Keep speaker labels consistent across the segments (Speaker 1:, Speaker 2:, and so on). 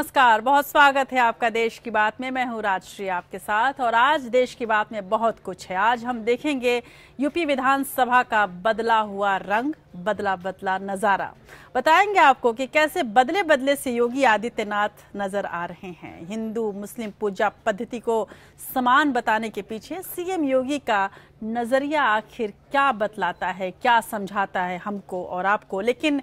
Speaker 1: नमस्कार, बहुत स्वागत है आपका देश की बात में। मैं हूं राजश्री आपके साथ और आज देश की बात में बहुत कुछ है। आज हम देखेंगे यूपी विधानसभा का बदला हुआ रंग, बदला नजारा। बताएंगे आपको कि कैसे बदले बदले से योगी आदित्यनाथ नजर आ रहे हैं। हिंदू मुस्लिम पूजा पद्धति को समान बताने के पीछे सीएम योगी का नजरिया आखिर क्या बतलाता है, क्या समझाता है हमको और आपको। लेकिन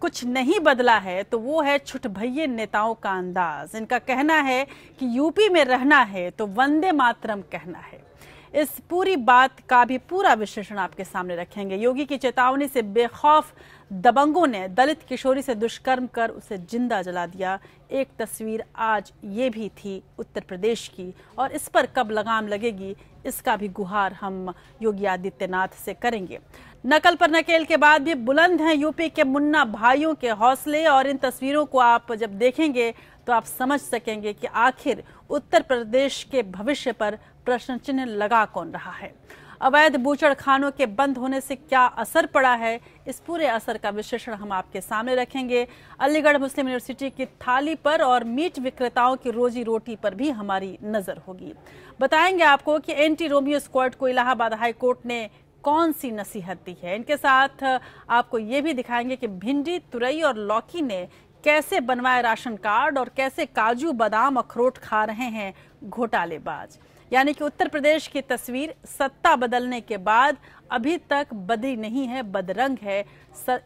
Speaker 1: कुछ नहीं बदला है तो वो है छुटभइये नेताओं का अंदाज। इनका कहना है कि यूपी में रहना है तो वंदे मातरम कहना है। इस पूरी बात का भी पूरा विश्लेषण आपके सामने रखेंगे। योगी की चेतावनी से बेखौफ दबंगों ने दलित किशोरी से दुष्कर्म कर उसे जिंदा जला दिया। एक तस्वीर आज ये भी थी उत्तर प्रदेश की, और इस पर कब लगाम लगेगी इसका भी गुहार हम योगी आदित्यनाथ से करेंगे। नकल पर नकेल के बाद भी बुलंद हैं यूपी के मुन्ना भाइयों के हौसले, और इन तस्वीरों को आप जब देखेंगे तो आप समझ सकेंगे कि आखिर उत्तर प्रदेश के भविष्य पर प्रश्न चिन्ह लगा कौन रहा है। अवैध बूचड़ खानों के बंद होने से क्या असर पड़ा है, इस पूरे असर का विश्लेषण हम आपके सामने रखेंगे। अलीगढ़ मुस्लिम यूनिवर्सिटी की थाली पर और मीट विक्रेताओं की रोजी रोटी पर भी हमारी नजर होगी। बताएंगे आपको कि एंटी रोमियो स्क्वाड को इलाहाबाद हाई कोर्ट ने कौन सी नसीहत दी है। इनके साथ आपको ये भी दिखाएंगे कि भिंडी, तुरई और लौकी ने कैसे बनवाए राशन कार्ड और कैसे काजू बादाम अखरोट खा रहे हैं घोटालेबाज। यानी कि उत्तर प्रदेश की तस्वीर सत्ता बदलने के बाद अभी तक बदली नहीं है, बदरंग है।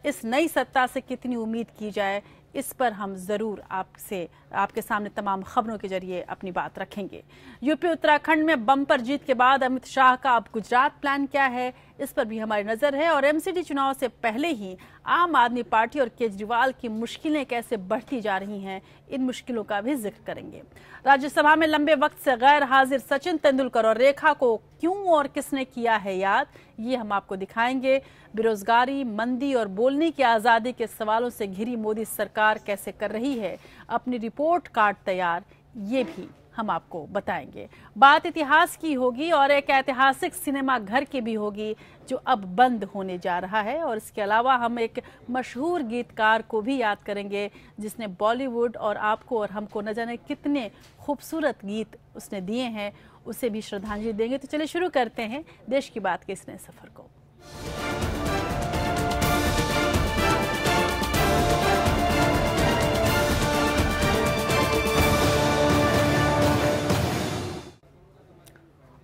Speaker 1: इस नई सत्ता से कितनी उम्मीद की जाए, इस पर हम जरूर आपके सामने तमाम खबरों के जरिए अपनी बात रखेंगे। यूपी उत्तराखंड में बम्पर जीत के बाद अमित शाह का अब गुजरात प्लान क्या है, इस पर भी हमारी नजर है। और एमसीडी चुनाव से पहले ही आम आदमी पार्टी और केजरीवाल की मुश्किलें कैसे बढ़ती जा रही हैं, इन मुश्किलों का भी जिक्र करेंगे। राज्यसभा में लंबे वक्त से गैर हाजिर सचिन तेंदुलकर और रेखा को क्यों और किसने किया है याद, ये हम आपको दिखाएंगे। बेरोजगारी, मंदी और बोलने की आजादी के सवालों से घिरी मोदी सरकार कैसे कर रही है अपनी रिपोर्ट कार्ड तैयार, ये भी हम आपको बताएंगे। बात इतिहास की होगी और एक ऐतिहासिक सिनेमा घर की भी होगी जो अब बंद होने जा रहा है। और इसके अलावा हम एक मशहूर गीतकार को भी याद करेंगे जिसने बॉलीवुड और आपको और हमको न जाने कितने खूबसूरत गीत उसने दिए हैं, उसे भी श्रद्धांजलि देंगे। तो चलिए शुरू करते हैं देश की बात के इस नए सफर को।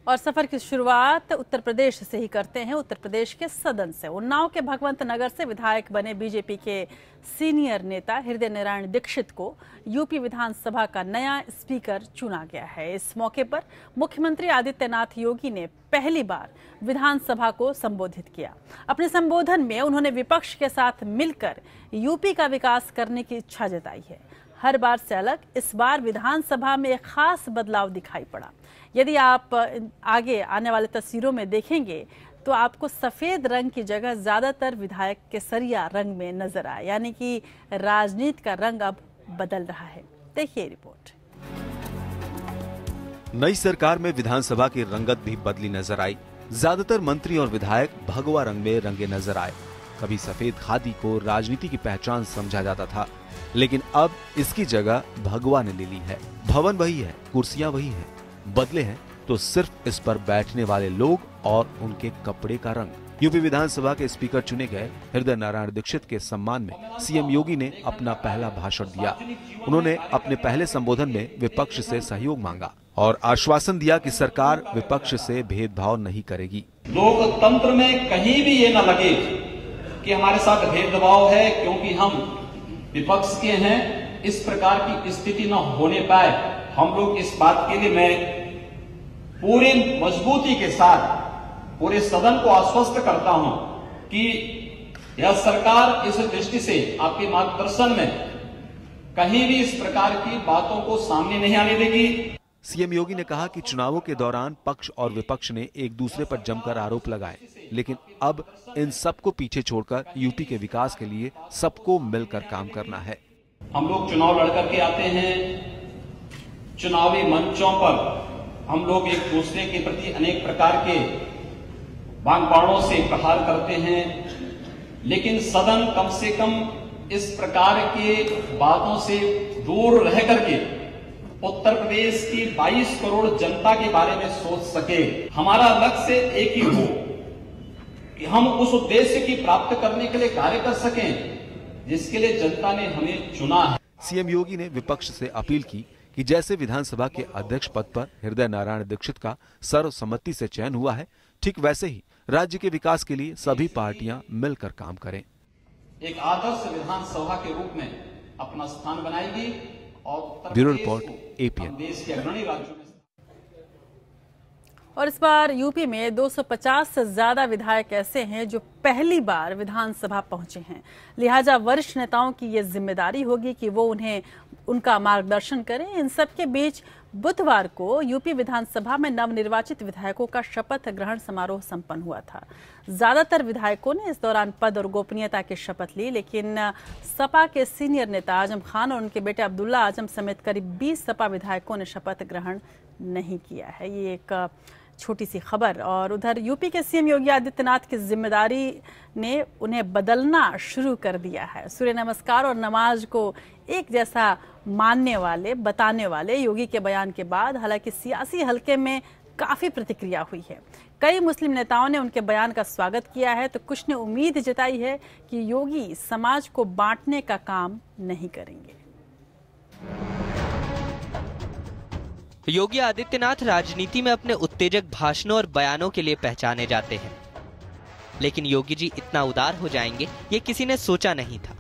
Speaker 1: और सफर की शुरुआत उत्तर प्रदेश से ही करते हैं, उत्तर प्रदेश के सदन से। उन्नाव के भगवंत नगर से विधायक बने बीजेपी के सीनियर नेता हृदय नारायण दीक्षित को यूपी विधानसभा का नया स्पीकर चुना गया है। इस मौके पर मुख्यमंत्री आदित्यनाथ योगी ने पहली बार विधानसभा को संबोधित किया। अपने संबोधन में उन्होंने विपक्ष के साथ मिलकर यूपी का विकास करने की इच्छा जताई है। हर बार से अलग इस बार विधानसभा में एक खास बदलाव दिखाई पड़ा। यदि आप आगे आने वाले तस्वीरों में देखेंगे तो आपको सफेद रंग की जगह ज्यादातर विधायक केसरिया रंग में नजर आए, यानी कि राजनीति का रंग अब बदल रहा है। देखिए रिपोर्ट।
Speaker 2: नई सरकार में विधानसभा की रंगत भी बदली नजर आई। ज्यादातर मंत्री और विधायक भगवा रंग में रंगे नजर आए। कभी सफेद खादी को राजनीति की पहचान समझा जाता था, लेकिन अब इसकी जगह भगवा ने ले ली है। भवन वही है, कुर्सियां वही हैं, बदले हैं तो सिर्फ इस पर बैठने वाले लोग और उनके कपड़े का रंग। यूपी विधानसभा के स्पीकर चुने गए हृदय नारायण दीक्षित के सम्मान में सीएम योगी ने अपना पहला भाषण दिया। उन्होंने अपने पहले संबोधन में विपक्ष से सहयोग मांगा और आश्वासन दिया कि सरकार विपक्ष से भेदभाव नहीं करेगी।
Speaker 3: लोकतंत्र में कहीं भी ये न लगे कि हमारे साथ भेदभाव है क्योंकि हम विपक्ष के हैं, इस प्रकार की स्थिति न होने पाए। हम लोग इस बात के लिए मैं पूरी मजबूती के साथ पूरे सदन को आश्वस्त करता हूं कि यह सरकार इस दृष्टि से आपके मार्गदर्शन में कहीं भी इस प्रकार की बातों को सामने नहीं आने देगी।
Speaker 2: सीएम योगी ने कहा कि चुनावों के दौरान पक्ष और विपक्ष ने एक दूसरे पर जमकर आरोप लगाए, लेकिन अब इन सबको पीछे छोड़कर यूपी के विकास के लिए सबको मिलकर काम करना है।
Speaker 3: हम लोग चुनाव लड़कर के आते हैं, चुनावी मंचों पर हम लोग एक दूसरे के प्रति अनेक प्रकार के बाण बाणों से प्रहार करते हैं, लेकिन सदन कम से कम इस प्रकार के बातों से दूर रह करके उत्तर प्रदेश की 22 करोड़ जनता के बारे में सोच सके। हमारा लक्ष्य एक ही हो कि हम उस उद्देश्य की प्राप्त करने के लिए कार्य कर सकें जिसके लिए जनता ने हमें चुना है।
Speaker 2: सीएम योगी ने विपक्ष से अपील की कि जैसे विधानसभा के अध्यक्ष पद पर हृदय नारायण दीक्षित का सर्वसम्मति से चयन हुआ है, ठीक वैसे ही राज्य के विकास के लिए सभी पार्टियां मिलकर काम करें।
Speaker 3: एक आदर्श विधानसभा के रूप में अपना स्थान बनाएगी और
Speaker 2: ब्यूरो रिपोर्ट एपीएन।
Speaker 3: देश के अग्रणी राज्यों में
Speaker 1: और इस बार यूपी में 250 से ज्यादा विधायक ऐसे हैं जो पहली बार विधानसभा पहुंचे हैं। लिहाजा वरिष्ठ नेताओं की ये जिम्मेदारी होगी कि वो उनका मार्गदर्शन करें। इन सबके बीच बुधवार को यूपी विधानसभा में नवनिर्वाचित विधायकों का शपथ ग्रहण समारोह संपन्न हुआ था। ज्यादातर विधायकों ने इस दौरान पद और गोपनीयता की शपथ ली, लेकिन सपा के सीनियर नेता आजम खान और उनके बेटे अब्दुल्ला आजम समेत करीब 20 सपा विधायकों ने शपथ ग्रहण नहीं किया है। ये एक छोटी सी खबर। और उधर यूपी के सीएम योगी आदित्यनाथ की जिम्मेदारी ने उन्हें बदलना शुरू कर दिया है। सूर्य नमस्कार और नमाज को एक जैसा मानने वाले बताने वाले योगी के बयान के बाद हालांकि सियासी हलके में काफी प्रतिक्रिया हुई है। कई मुस्लिम नेताओं ने उनके बयान का स्वागत किया है, तो कुछ ने उम्मीद जताई है कि योगी समाज को बांटने का काम नहीं करेंगे।
Speaker 4: योगी आदित्यनाथ राजनीति में अपने उत्तेजक भाषणों और बयानों के लिए पहचाने जाते हैं, लेकिन योगी जी इतना उदार हो जाएंगे ये किसी ने सोचा नहीं था।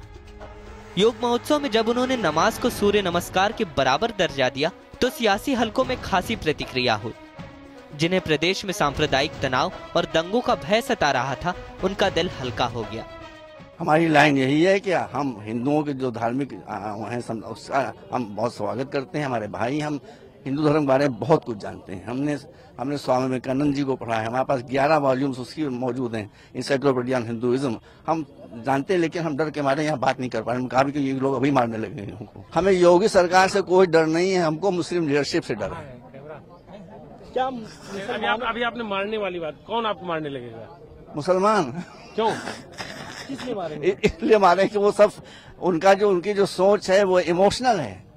Speaker 4: योग महोत्सव में जब उन्होंने नमाज को सूर्य नमस्कार के बराबर दर्जा दिया तो सियासी हलकों में खासी प्रतिक्रिया हुई। जिन्हें प्रदेश में सांप्रदायिक तनाव और दंगों का भय सता रहा था, उनका दिल हल्का हो गया।
Speaker 5: हमारी लाइन यही है कि हम हिंदुओं के जो धार्मिक हैं उसका हम बहुत स्वागत करते हैं। हमारे भाई, हम हिंदू धर्म के बारे में बहुत कुछ जानते हैं। हमने स्वामी विवेकानंद जी को पढ़ा है। हमारे पास 11 वॉल्यूम्स उसकी मौजूद हैं, इंसाइक्लोपीडिया ऑफ हिंदुइज्म। हम जानते हैं, लेकिन हम डर के मारे यहाँ बात नहीं कर पा रहे। कहा भी कि ये लोग अभी मारने लगे हैं हमको। हमें योगी सरकार से कोई डर नहीं है, हमको मुस्लिम लीडरशिप से डर है।
Speaker 6: क्या अभी आपने मारने वाली बात, कौन आपको मारने लगेगा?
Speaker 5: मुसलमान।
Speaker 6: क्यों? किसने मारे?
Speaker 5: इसलिए मारे कि वो सब उनकी जो सोच है वो इमोशनल है,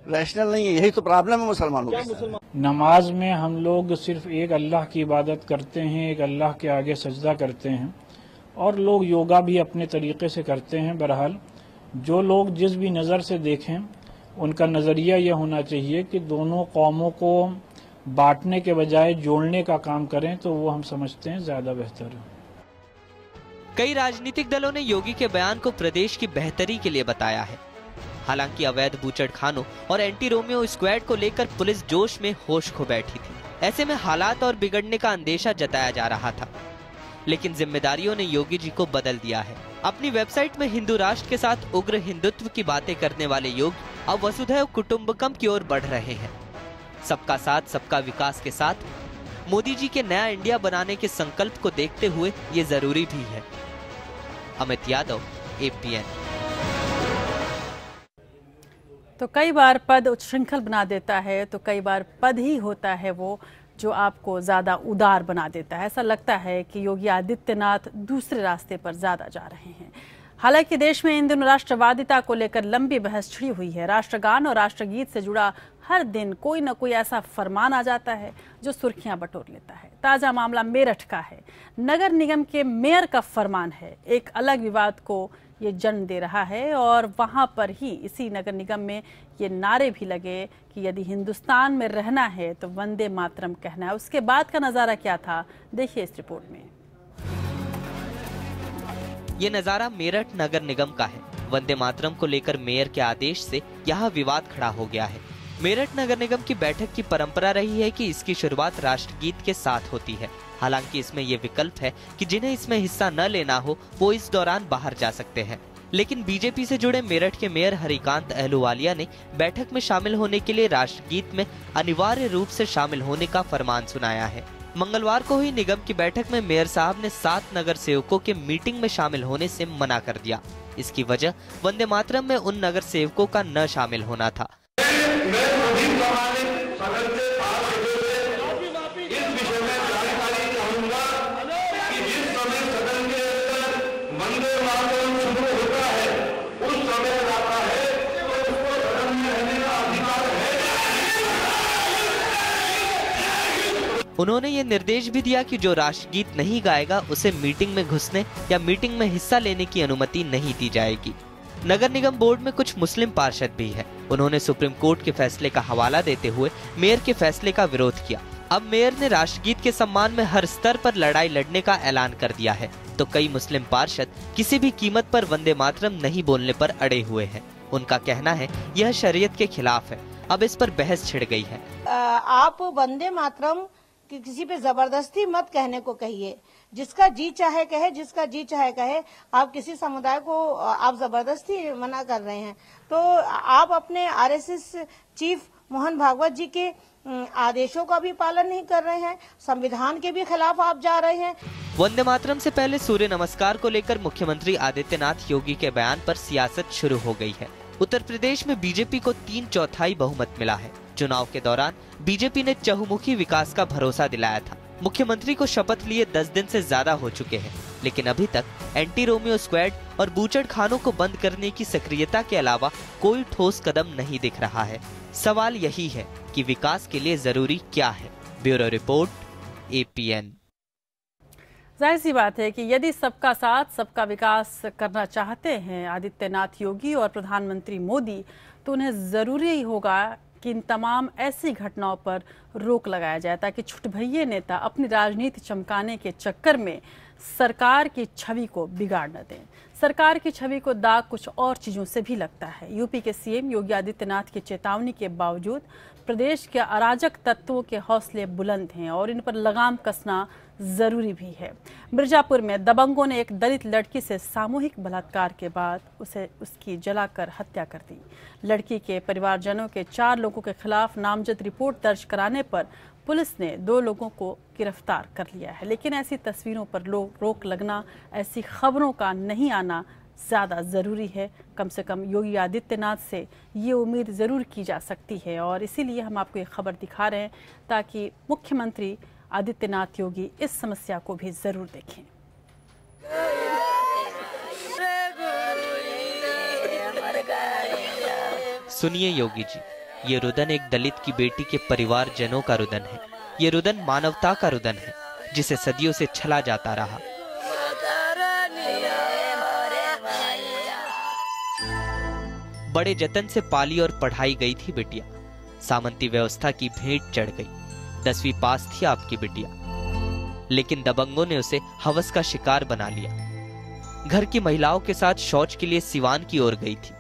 Speaker 5: रैशनल नहीं है। यही तो प्रॉब्लम है मुसलमानों के।
Speaker 6: नमाज में हम लोग सिर्फ एक अल्लाह की इबादत करते हैं, एक अल्लाह के आगे सजदा करते हैं, और लोग योगा भी अपने तरीके से करते हैं। बहरहाल जो लोग जिस भी नज़र से देखें, उनका नज़रिया यह होना चाहिए कि दोनों कौमों को बांटने के बजाय जोड़ने का काम करें, तो वो हम समझते हैं ज्यादा बेहतर है।
Speaker 4: कई राजनीतिक दलों ने योगी के बयान को प्रदेश की बेहतरी के लिए बताया है। हालांकि अवैध बूचड़खानों और एंटी रोमियो स्क्वाड को लेकर पुलिस जोश में होश खो बैठी थी। ऐसे में हालात और बिगड़ने का अंदेशा जताया जा रहा था, लेकिन जिम्मेदारियों ने योगी जी को बदल दिया है। अपनी वेबसाइट में हिंदू राष्ट्र के साथ उग्र हिंदुत्व की बातें करने वाले योगी अब वसुधैव कुटुंबकम की ओर बढ़ रहे हैं। सबका साथ सबका विकास के साथ मोदी जी के नया इंडिया बनाने के संकल्प को देखते हुए ये जरूरी भी है। अमित यादव, एपीएन।
Speaker 1: तो कई बार पद उच्छृंखल बना देता है, तो कई बार पद ही होता है वो जो आपको ज्यादा उदार बना देता है। ऐसा लगता है कि योगी आदित्यनाथ दूसरे रास्ते पर ज्यादा जा रहे हैं। हालांकि देश में इन दिनों राष्ट्रवादिता को लेकर लंबी बहस छिड़ी हुई है। राष्ट्रगान और राष्ट्रगीत से जुड़ा हर दिन कोई न कोई ऐसा फरमान आ जाता है जो सुर्खियां बटोर लेता है। ताजा मामला मेरठ का है। नगर निगम के मेयर का फरमान है, एक अलग विवाद को ये जन्म दे रहा है, और वहां पर ही इसी नगर निगम में ये नारे भी लगे कि यदि हिंदुस्तान में रहना है तो वंदे मातरम कहना है। उसके बाद का नजारा क्या था, देखिए इस रिपोर्ट में।
Speaker 4: ये नजारा मेरठ नगर निगम का है। वंदे मातरम को लेकर मेयर के आदेश से यहाँ विवाद खड़ा हो गया है। मेरठ नगर निगम की बैठक की परंपरा रही है कि इसकी शुरुआत राष्ट्रगीत के साथ होती है। हालांकि इसमें यह विकल्प है कि जिन्हें इसमें हिस्सा न लेना हो वो इस दौरान बाहर जा सकते हैं। लेकिन बीजेपी से जुड़े मेरठ के मेयर हरिकांत अहलूवालिया ने बैठक में शामिल होने के लिए राष्ट्रगीत में अनिवार्य रूप से शामिल होने का फरमान सुनाया है। मंगलवार को हुई निगम की बैठक में मेयर साहब ने 7 नगर सेवकों के मीटिंग में शामिल होने से मना कर दिया। इसकी वजह वंदे मातरम में उन नगर सेवकों का न शामिल होना था। उन्होंने ये निर्देश भी दिया कि जो राष्ट्रगीत नहीं गाएगा उसे मीटिंग में घुसने या मीटिंग में हिस्सा लेने की अनुमति नहीं दी जाएगी। नगर निगम बोर्ड में कुछ मुस्लिम पार्षद भी हैं। उन्होंने सुप्रीम कोर्ट के फैसले का हवाला देते हुए मेयर के फैसले का विरोध किया। अब मेयर ने राष्ट्रगीत के सम्मान में हर स्तर पर लड़ाई लड़ने का ऐलान कर दिया है, तो कई मुस्लिम पार्षद किसी भी कीमत पर वंदे मातरम नहीं बोलने पर अड़े हुए हैं। उनका कहना है यह शरीयत के खिलाफ है। अब इस पर बहस छिड़ गई है।
Speaker 7: आप वंदे मातरम किसी पे जबरदस्ती मत कहने को कहिए। जिसका जी चाहे कहे, जिसका जी चाहे कहे। आप किसी समुदाय को आप जबरदस्ती मना कर रहे हैं, तो आप अपने आरएसएस चीफ मोहन भागवत जी के आदेशों का भी पालन नहीं कर रहे हैं। संविधान के भी खिलाफ आप जा रहे हैं।
Speaker 4: वंदे मातरम से पहले सूर्य नमस्कार को लेकर मुख्यमंत्री आदित्यनाथ योगी के बयान पर सियासत शुरू हो गई है। उत्तर प्रदेश में बीजेपी को 3/4 बहुमत मिला है। चुनाव के दौरान बीजेपी ने चहुमुखी विकास का भरोसा दिलाया था। मुख्यमंत्री को शपथ लिए 10 दिन से ज्यादा हो चुके हैं, लेकिन अभी तक एंटी रोमियो स्क्वाड और बूचड़ खानों को बंद करने की सक्रियता के अलावा कोई ठोस कदम नहीं दिख रहा है। सवाल यही है कि विकास के लिए जरूरी क्या है। Bureau report, APN।
Speaker 1: जाहिर सी बात है कि यदि सबका साथ सबका विकास करना चाहते हैं आदित्यनाथ योगी और प्रधानमंत्री मोदी, तो उन्हें जरूरी ही होगा कि इन तमाम ऐसी घटनाओं पर रोक लगाया जाए, ताकि छुटभइये नेता अपनी राजनीति चमकाने के चक्कर में सरकार की छवि को बिगाड़ न दें। सरकार की छवि को दाग कुछ और चीजों से भी लगता है। यूपी के सीएम योगी आदित्यनाथ की चेतावनी के बावजूद प्रदेश के अराजक तत्वों के हौसले बुलंद हैं और इन पर लगाम कसना जरूरी भी है। मिर्जापुर में दबंगों ने एक दलित लड़की से सामूहिक बलात्कार के बाद उसकी जलाकर हत्या कर दी। लड़की के परिवारजनों के 4 लोगों के खिलाफ नामजद रिपोर्ट दर्ज कराने पर पुलिस ने 2 लोगों को गिरफ्तार कर लिया है। लेकिन ऐसी तस्वीरों पर रोक लगना, ऐसी खबरों का नहीं आना ज़्यादा ज़रूरी है। कम से कम योगी आदित्यनाथ से ये उम्मीद ज़रूर की जा सकती है और इसीलिए हम आपको ये खबर दिखा रहे हैं, ताकि मुख्यमंत्री आदित्यनाथ योगी इस समस्या को भी ज़रूर देखें।
Speaker 4: सुनिए योगी जी, ये रुदन एक दलित की बेटी के परिवारजनों का रुदन है। ये रुदन मानवता का रुदन है, जिसे सदियों से छला जाता रहा। बड़े जतन से पाली और पढ़ाई गई थी बिटिया। सामंती व्यवस्था की भेंट चढ़ गई। 10वीं पास थी आपकी बिटिया, लेकिन दबंगों ने उसे हवस का शिकार बना लिया। घर की महिलाओं के साथ शौच के लिए सिवान की ओर गई थी।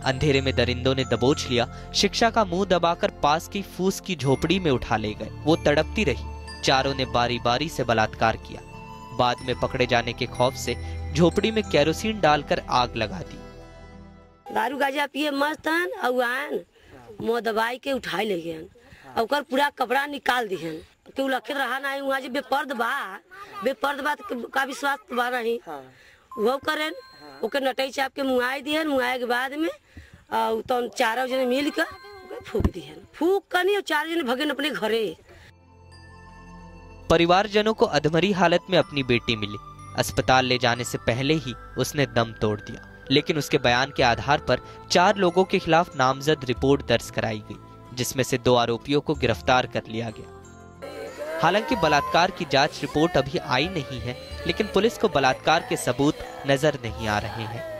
Speaker 4: अंधेरे में दरिंदों ने दबोच लिया। शिक्षा का मुंह दबाकर पास की फूस की झोपड़ी में उठा ले गए। वो तड़पती रही। चारों ने बारी बारी से बलात्कार किया। बाद में पकड़े जाने के खौफ से झोपड़ी में केरोसिन डालकर आग लगा दी।
Speaker 8: दारू गाजा पिए मस्त हन और मुँह दबाई के उठाई ले गए और पूरा कपड़ा निकाल दिहन। केहू लखे रहा नहीं वहाँ जो बेपर्द बा का विश्वास बा नहीं वो करें ओके नटई चाप के मुँह दिहन। मुँह के बाद में तो 4 जने मिल कर फूक दिहन। फूक कर नहीं 4 जने भगन अपने घरे।
Speaker 4: परिवारजनों को अधमरी हालत में अपनी बेटी मिली। अस्पताल ले जाने से पहले ही उसने दम तोड़ दिया, लेकिन उसके बयान के आधार पर 4 लोगों के खिलाफ नामजद रिपोर्ट दर्ज कराई गई, जिसमें से 2 आरोपियों को गिरफ्तार कर लिया गया। हालांकि बलात्कार की जांच रिपोर्ट अभी आई नहीं है, लेकिन पुलिस को बलात्कार के सबूत नजर नहीं आ रहे हैं।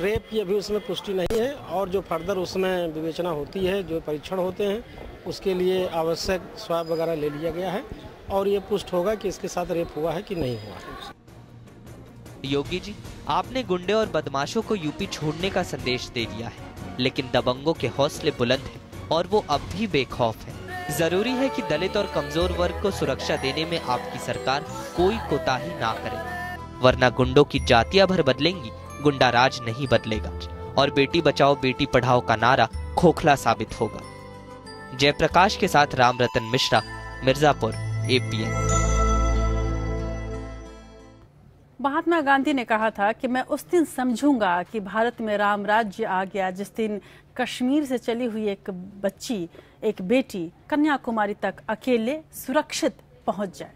Speaker 9: रेप की अभी उसमें पुष्टि नहीं है और जो फर्दर उसमें विवेचना होती है, जो परीक्षण होते हैं, उसके लिए आवश्यक स्वाब वगैरह ले लिया गया है और ये पुष्ट होगा कि इसके साथ रेप हुआ है कि नहीं हुआ है।
Speaker 4: योगी जी, आपने गुंडे और बदमाशों को यूपी छोड़ने का संदेश दे दिया है, लेकिन दबंगों के हौसले बुलंद हैं और वो अब भी बेखौफ है। जरूरी है कि दलित और कमजोर वर्ग को सुरक्षा देने में आपकी सरकार कोई कोताही ना करे, वरना गुंडों की जातियां भर बदलेंगी, गुंडा राज नहीं बदलेगा और बेटी बचाओ बेटी पढ़ाओ का नारा खोखला साबित होगा। जयप्रकाश के साथ राम रतन मिश्रा, मिर्जापुर, APN।
Speaker 1: महात्मा गांधी ने कहा था कि मैं उस दिन समझूंगा कि भारत में राम राज्य आ गया जिस दिन कश्मीर से चली हुई एक बेटी कन्याकुमारी तक अकेले सुरक्षित पहुंच जाए।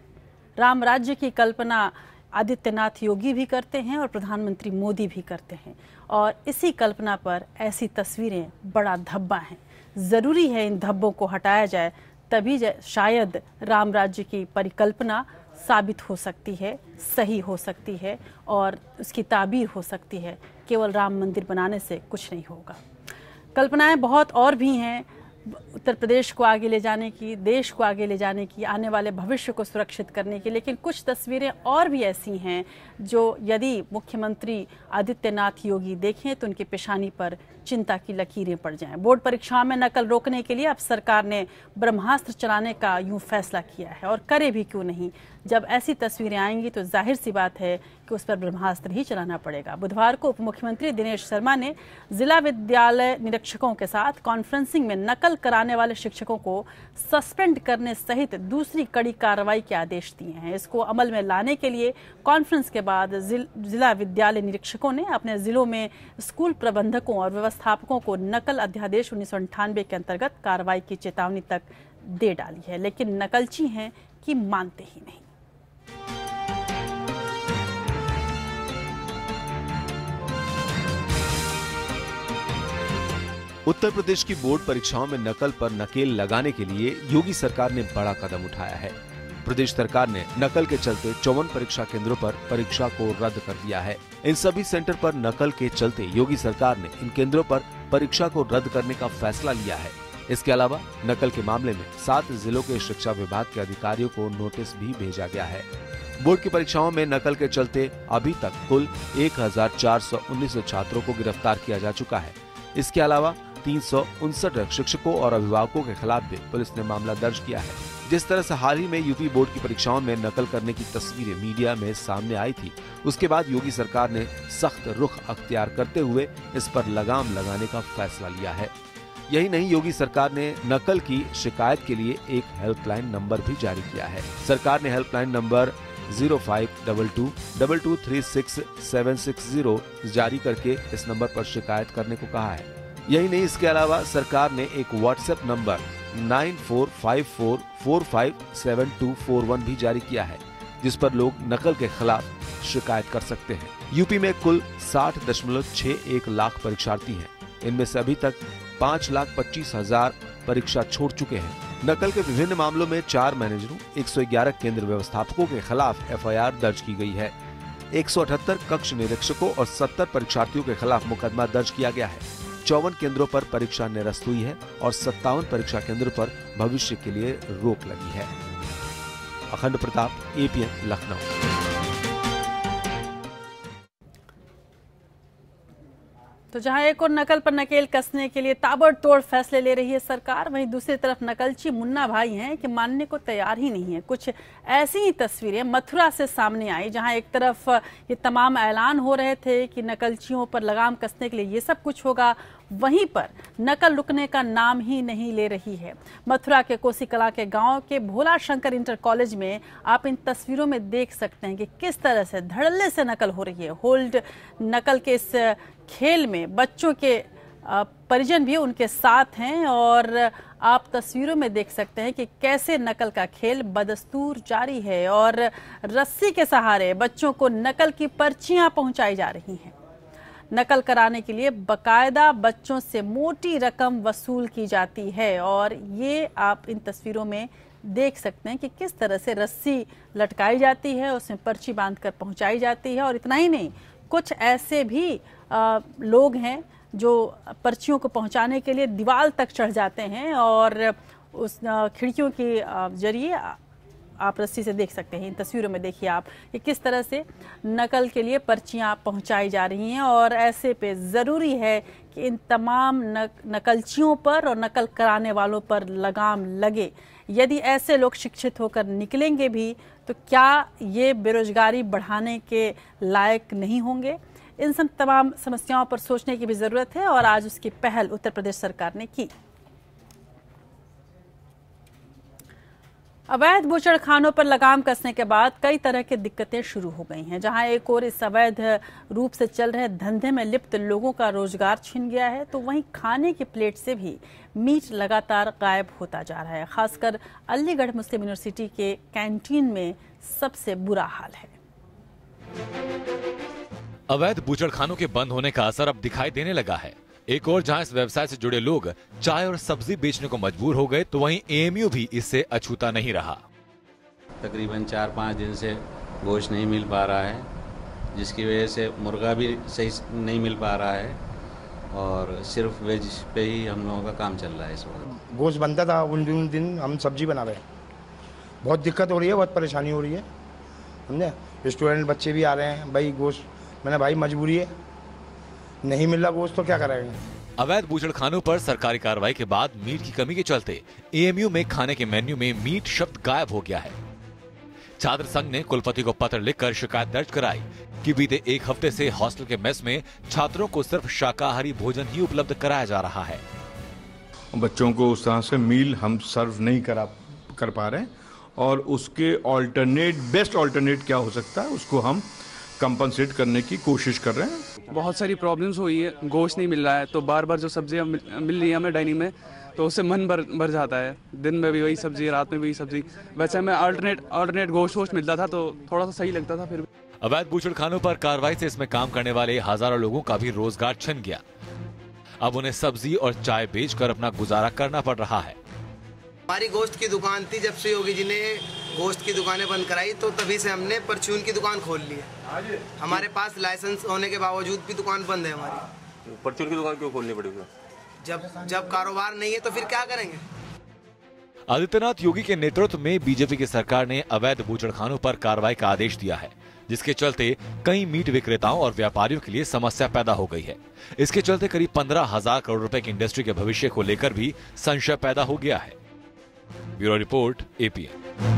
Speaker 1: राम राज्य की कल्पना आदित्यनाथ योगी भी करते हैं और प्रधानमंत्री मोदी भी करते हैं और इसी कल्पना पर ऐसी तस्वीरें बड़ा धब्बा हैं। ज़रूरी है इन धब्बों को हटाया जाए तभी शायद राम राज्य की परिकल्पना साबित हो सकती है, सही हो सकती है और उसकी ताबीर हो सकती है। केवल राम मंदिर बनाने से कुछ नहीं होगा। कल्पनाएं बहुत और भी हैं उत्तर प्रदेश को आगे ले जाने की, देश को आगे ले जाने की, आने वाले भविष्य को सुरक्षित करने की, लेकिन कुछ तस्वीरें और भी ऐसी हैं जो यदि मुख्यमंत्री आदित्यनाथ योगी देखें तो उनकी पेशानी पर चिंता की लकीरें पड़ जाएं। बोर्ड परीक्षाओं में नकल रोकने के लिए अब सरकार ने ब्रह्मास्त्र चलाने का यूं फैसला किया है, और करे भी क्यों नहीं। जब ऐसी तस्वीरें आएंगी तो जाहिर सी बात है कि उस पर ब्रह्मास्त्र ही चलाना पड़ेगा। बुधवार को उप मुख्यमंत्री दिनेश शर्मा ने जिला विद्यालय निरीक्षकों के साथ कॉन्फ्रेंसिंग में नकल कराने वाले शिक्षकों को सस्पेंड करने सहित दूसरी कड़ी कार्रवाई के आदेश दिए हैं। इसको अमल में लाने के लिए कॉन्फ्रेंस के बाद जिला विद्यालय निरीक्षकों ने अपने जिलों में स्कूल प्रबंधकों और व्यवस्थापकों को नकल अध्यादेश 1998 के अंतर्गत कार्रवाई की चेतावनी तक दे डाली है, लेकिन नकलची हैं कि मानते ही नहीं।
Speaker 2: उत्तर प्रदेश की बोर्ड परीक्षाओं में नकल पर नकेल लगाने के लिए योगी सरकार ने बड़ा कदम उठाया है। प्रदेश सरकार ने नकल के चलते 54 परीक्षा केंद्रों पर परीक्षा को रद्द कर दिया है। इन सभी सेंटर पर नकल के चलते योगी सरकार ने इन केंद्रों पर परीक्षा को रद्द करने का फैसला लिया है। इसके अलावा नकल के मामले में 7 जिलों के शिक्षा विभाग के अधिकारियों को नोटिस भी भेजा गया है। बोर्ड की परीक्षाओं में नकल के चलते अभी तक कुल 1419 छात्रों को गिरफ्तार किया जा चुका है। इसके अलावा 359 शिक्षकों और अभिभावकों के खिलाफ भी पुलिस ने मामला दर्ज किया है। जिस तरह से हाल ही में यूपी बोर्ड की परीक्षाओं में नकल करने की तस्वीरें मीडिया में सामने आई थी, उसके बाद योगी सरकार ने सख्त रुख अख्तियार करते हुए इस पर लगाम लगाने का फैसला लिया है। यही नहीं, योगी सरकार ने नकल की शिकायत के लिए एक हेल्पलाइन नंबर भी जारी किया है। सरकार ने हेल्पलाइन नंबर 0522236760 जारी करके इस नंबर पर शिकायत करने को कहा है। यही नहीं, इसके अलावा सरकार ने एक व्हाट्सएप नंबर 9454457241 भी जारी किया है, जिस पर लोग नकल के खिलाफ शिकायत कर सकते हैं। यूपी में कुल 60.61 लाख परीक्षार्थी हैं। इनमें से अभी तक 5,25,000 परीक्षा छोड़ चुके हैं। नकल के विभिन्न मामलों में 4 मैनेजरों, 111 केंद्र व्यवस्थापकों के खिलाफ FIR दर्ज की गई है। 178 कक्ष निरीक्षकों और 70 परीक्षार्थियों के खिलाफ मुकदमा दर्ज किया गया है। 54 केंद्रों पर परीक्षा निरस्त हुई है और 57 परीक्षा केंद्रों पर भविष्य के लिए रोक लगी है। अखंड प्रताप, APN, लखनऊ।
Speaker 1: तो जहां एक और नकल पर नकेल कसने के लिए ताबड़तोड़ फैसले ले रही है सरकार, वहीं दूसरी तरफ नकलची मुन्ना भाई हैं कि मानने को तैयार ही नहीं है। कुछ ऐसी ही तस्वीरें मथुरा से सामने आई, जहां एक तरफ ये तमाम ऐलान हो रहे थे कि नकलचियों पर लगाम कसने के लिए ये सब कुछ होगा, वहीं पर नकल रुकने का नाम ही नहीं ले रही है। मथुरा के कोसी कला के गांव के भोला शंकर इंटर कॉलेज में आप इन तस्वीरों में देख सकते हैं कि किस तरह से धड़ल्ले से नकल हो रही है। होल्ड नकल के इस खेल में बच्चों के परिजन भी उनके साथ हैं और आप तस्वीरों में देख सकते हैं कि कैसे नकल का खेल बदस्तूर जारी है और रस्सी के सहारे बच्चों को नकल की पर्चियां पहुंचाई जा रही हैं। नकल कराने के लिए बकायदा बच्चों से मोटी रकम वसूल की जाती है और ये आप इन तस्वीरों में देख सकते हैं कि किस तरह से रस्सी लटकाई जाती है, उसमें पर्ची बांधकर पहुंचाई जाती है। और इतना ही नहीं, कुछ ऐसे भी लोग हैं जो पर्चियों को पहुंचाने के लिए दीवार तक चढ़ जाते हैं और उस खिड़कियों के जरिए आप रस्सी से देख सकते हैं। इन तस्वीरों में देखिए आप कि किस तरह से नकल के लिए पर्चियां पहुंचाई जा रही हैं और ऐसे पे ज़रूरी है कि इन तमाम नकलचियों पर और नकल कराने वालों पर लगाम लगे। यदि ऐसे लोग शिक्षित होकर निकलेंगे भी तो क्या ये बेरोजगारी बढ़ाने के लायक नहीं होंगे? इन सब तमाम समस्याओं पर सोचने की भी ज़रूरत है और आज उसकी पहल उत्तर प्रदेश सरकार ने की। अवैध बूचड़खानों पर लगाम कसने के बाद कई तरह की दिक्कतें शुरू हो गई हैं। जहां एक और इस अवैध रूप से चल रहे धंधे में लिप्त लोगों का रोजगार छिन गया है, तो वहीं खाने की प्लेट से भी मीट लगातार गायब होता जा रहा है। खासकर अलीगढ़ मुस्लिम यूनिवर्सिटी के कैंटीन में सबसे बुरा हाल है।
Speaker 10: अवैध बूचड़खानों के बंद होने का असर अब दिखाई देने लगा है। एक और जहां इस व्यवसाय से जुड़े लोग चाय और सब्जी बेचने को मजबूर हो गए, तो वहीं एएमयू भी इससे अछूता नहीं रहा।
Speaker 11: तकरीबन 4-5 दिन से गोश्त नहीं मिल पा रहा है, जिसकी वजह से मुर्गा भी सही नहीं मिल पा रहा है और सिर्फ वेज पे ही हम लोगों का काम चल रहा है इस वक्त।
Speaker 12: गोश्त बनता था, उन दिन हम सब्जी बना रहे हैं। बहुत दिक्कत हो रही है, बहुत परेशानी हो रही है, समझे। स्टूडेंट बच्चे भी आ रहे हैं, भाई गोश्त, मैंने भाई मजबूरी है, नहीं मिल रहा गोश्त तो क्या करेंगे।
Speaker 10: अवैध बूचड़खानों पर सरकारी कार्रवाई के बाद मीट की कमी के चलते एएमयू में खाने के मेन्यू में मीट शब्द गायब हो गया है। छात्र संघ ने कुलपति को पत्र लिखकर शिकायत दर्ज कराई कि बीते एक हफ्ते से हॉस्टल के मेस में छात्रों को सिर्फ शाकाहारी भोजन ही उपलब्ध कराया जा रहा है।
Speaker 13: बच्चों को उस तरह से मील हम सर्व नहीं कर पा रहे हैं और उसके बेस्ट ऑल्टरनेट क्या हो सकता है उसको हम कंपनसेट करने की कोशिश कर रहे हैं।
Speaker 14: बहुत सारी प्रॉब्लम्स हुई है, गोश्त नहीं मिल रहा है, तो बार बार जो सब्जियां मिल रही है हमें डाइनिंग में, तो उससे मन भर जाता है। दिन में भी वही सब्जी, रात में भी वही सब्जी। वैसे हमें अल्टरनेट गोश्त मिलता था तो थोड़ा सा सही लगता था। फिर
Speaker 10: अवैध बूचड़खानों पर कार्रवाई से इसमें काम करने वाले हजारों लोगों का भी रोजगार छिन गया। अब उन्हें सब्जी और चाय बेचकर अपना गुजारा करना पड़ रहा है।
Speaker 15: हमारी गोश्त की दुकान थी, जब से योगी जी ने गोश्त की दुकानें बंद कराई तो तभी से हमने परचून की दुकान खोल ली है। हमारे पास लाइसेंस होने के बावजूद भी दुकान बंद है हमारी।
Speaker 16: परचून की दुकान क्यों खोलनी पड़ेगी?
Speaker 15: जब कारोबार नहीं है तो फिर क्या करेंगे।
Speaker 10: आदित्यनाथ योगी के नेतृत्व में बीजेपी की सरकार ने अवैध बूचड़खानों पर कार्रवाई का आदेश दिया है, जिसके चलते कई मीट विक्रेताओं और व्यापारियों के लिए समस्या पैदा हो गई है। इसके चलते करीब 15,000 करोड़ रुपए की इंडस्ट्री के भविष्य को लेकर भी संशय पैदा हो गया है। Bureau report, APN.